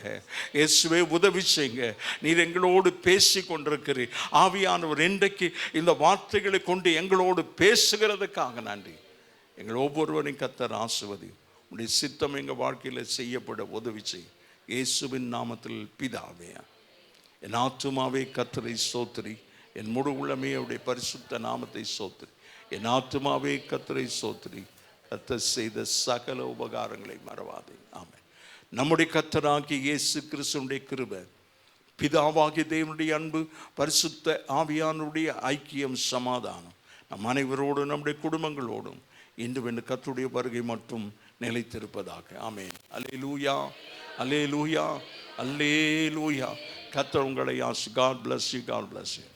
இயேசுவே உதவி செய்யுங்க. நீர் எங்களோடு பேசி கொண்டிருக்கிறீர். ஆவியானவர் இன்றைக்கு இந்த வார்த்தைகளை கொண்டு எங்களோடு பேசுகிறதுக்காக நன்றி. எங்கள் ஒவ்வொருவரையும் கர்த்தர் ஆசீர்வதி. உடைய சித்தம் எங்கள் வாழ்க்கையில் செய்யப்பட உதவி செய். இயேசுவின் நாமத்தில் பிதாவே. என் ஆத்துமாவே கர்த்தரை ஸ்தோத்திரி, என் முழு உள்ளமே அவருடைய பரிசுத்த நாமத்தை ஸ்தோத்திரி. என் ஆத்துமாவே கர்த்தரை ஸ்தோத்திரி, கர்த்தர் செய்த சகல உபகாரங்களை மறவாதே. ஆமென். நம்முடைய கர்த்தராகிய இயேசு கிறிஸ்துவினுடைய கிருபை, பிதாவாகிய தேவனுடைய அன்பு, பரிசுத்த ஆவியானுடைய ஐக்கியம், சமாதானம் நம் அனைவரோடும் நம்முடைய குடும்பங்களோடும் இன்று வென்று கர்த்தருடைய வருகை மட்டும் நிலைத்திருப்பதாக. ஆமென். அல்லேலூயா, அல்லேலூயா, அல்லேலூயா. கர்த்தர் உங்களை ஆசீர்வதிப்பார். God bless you. God bless you.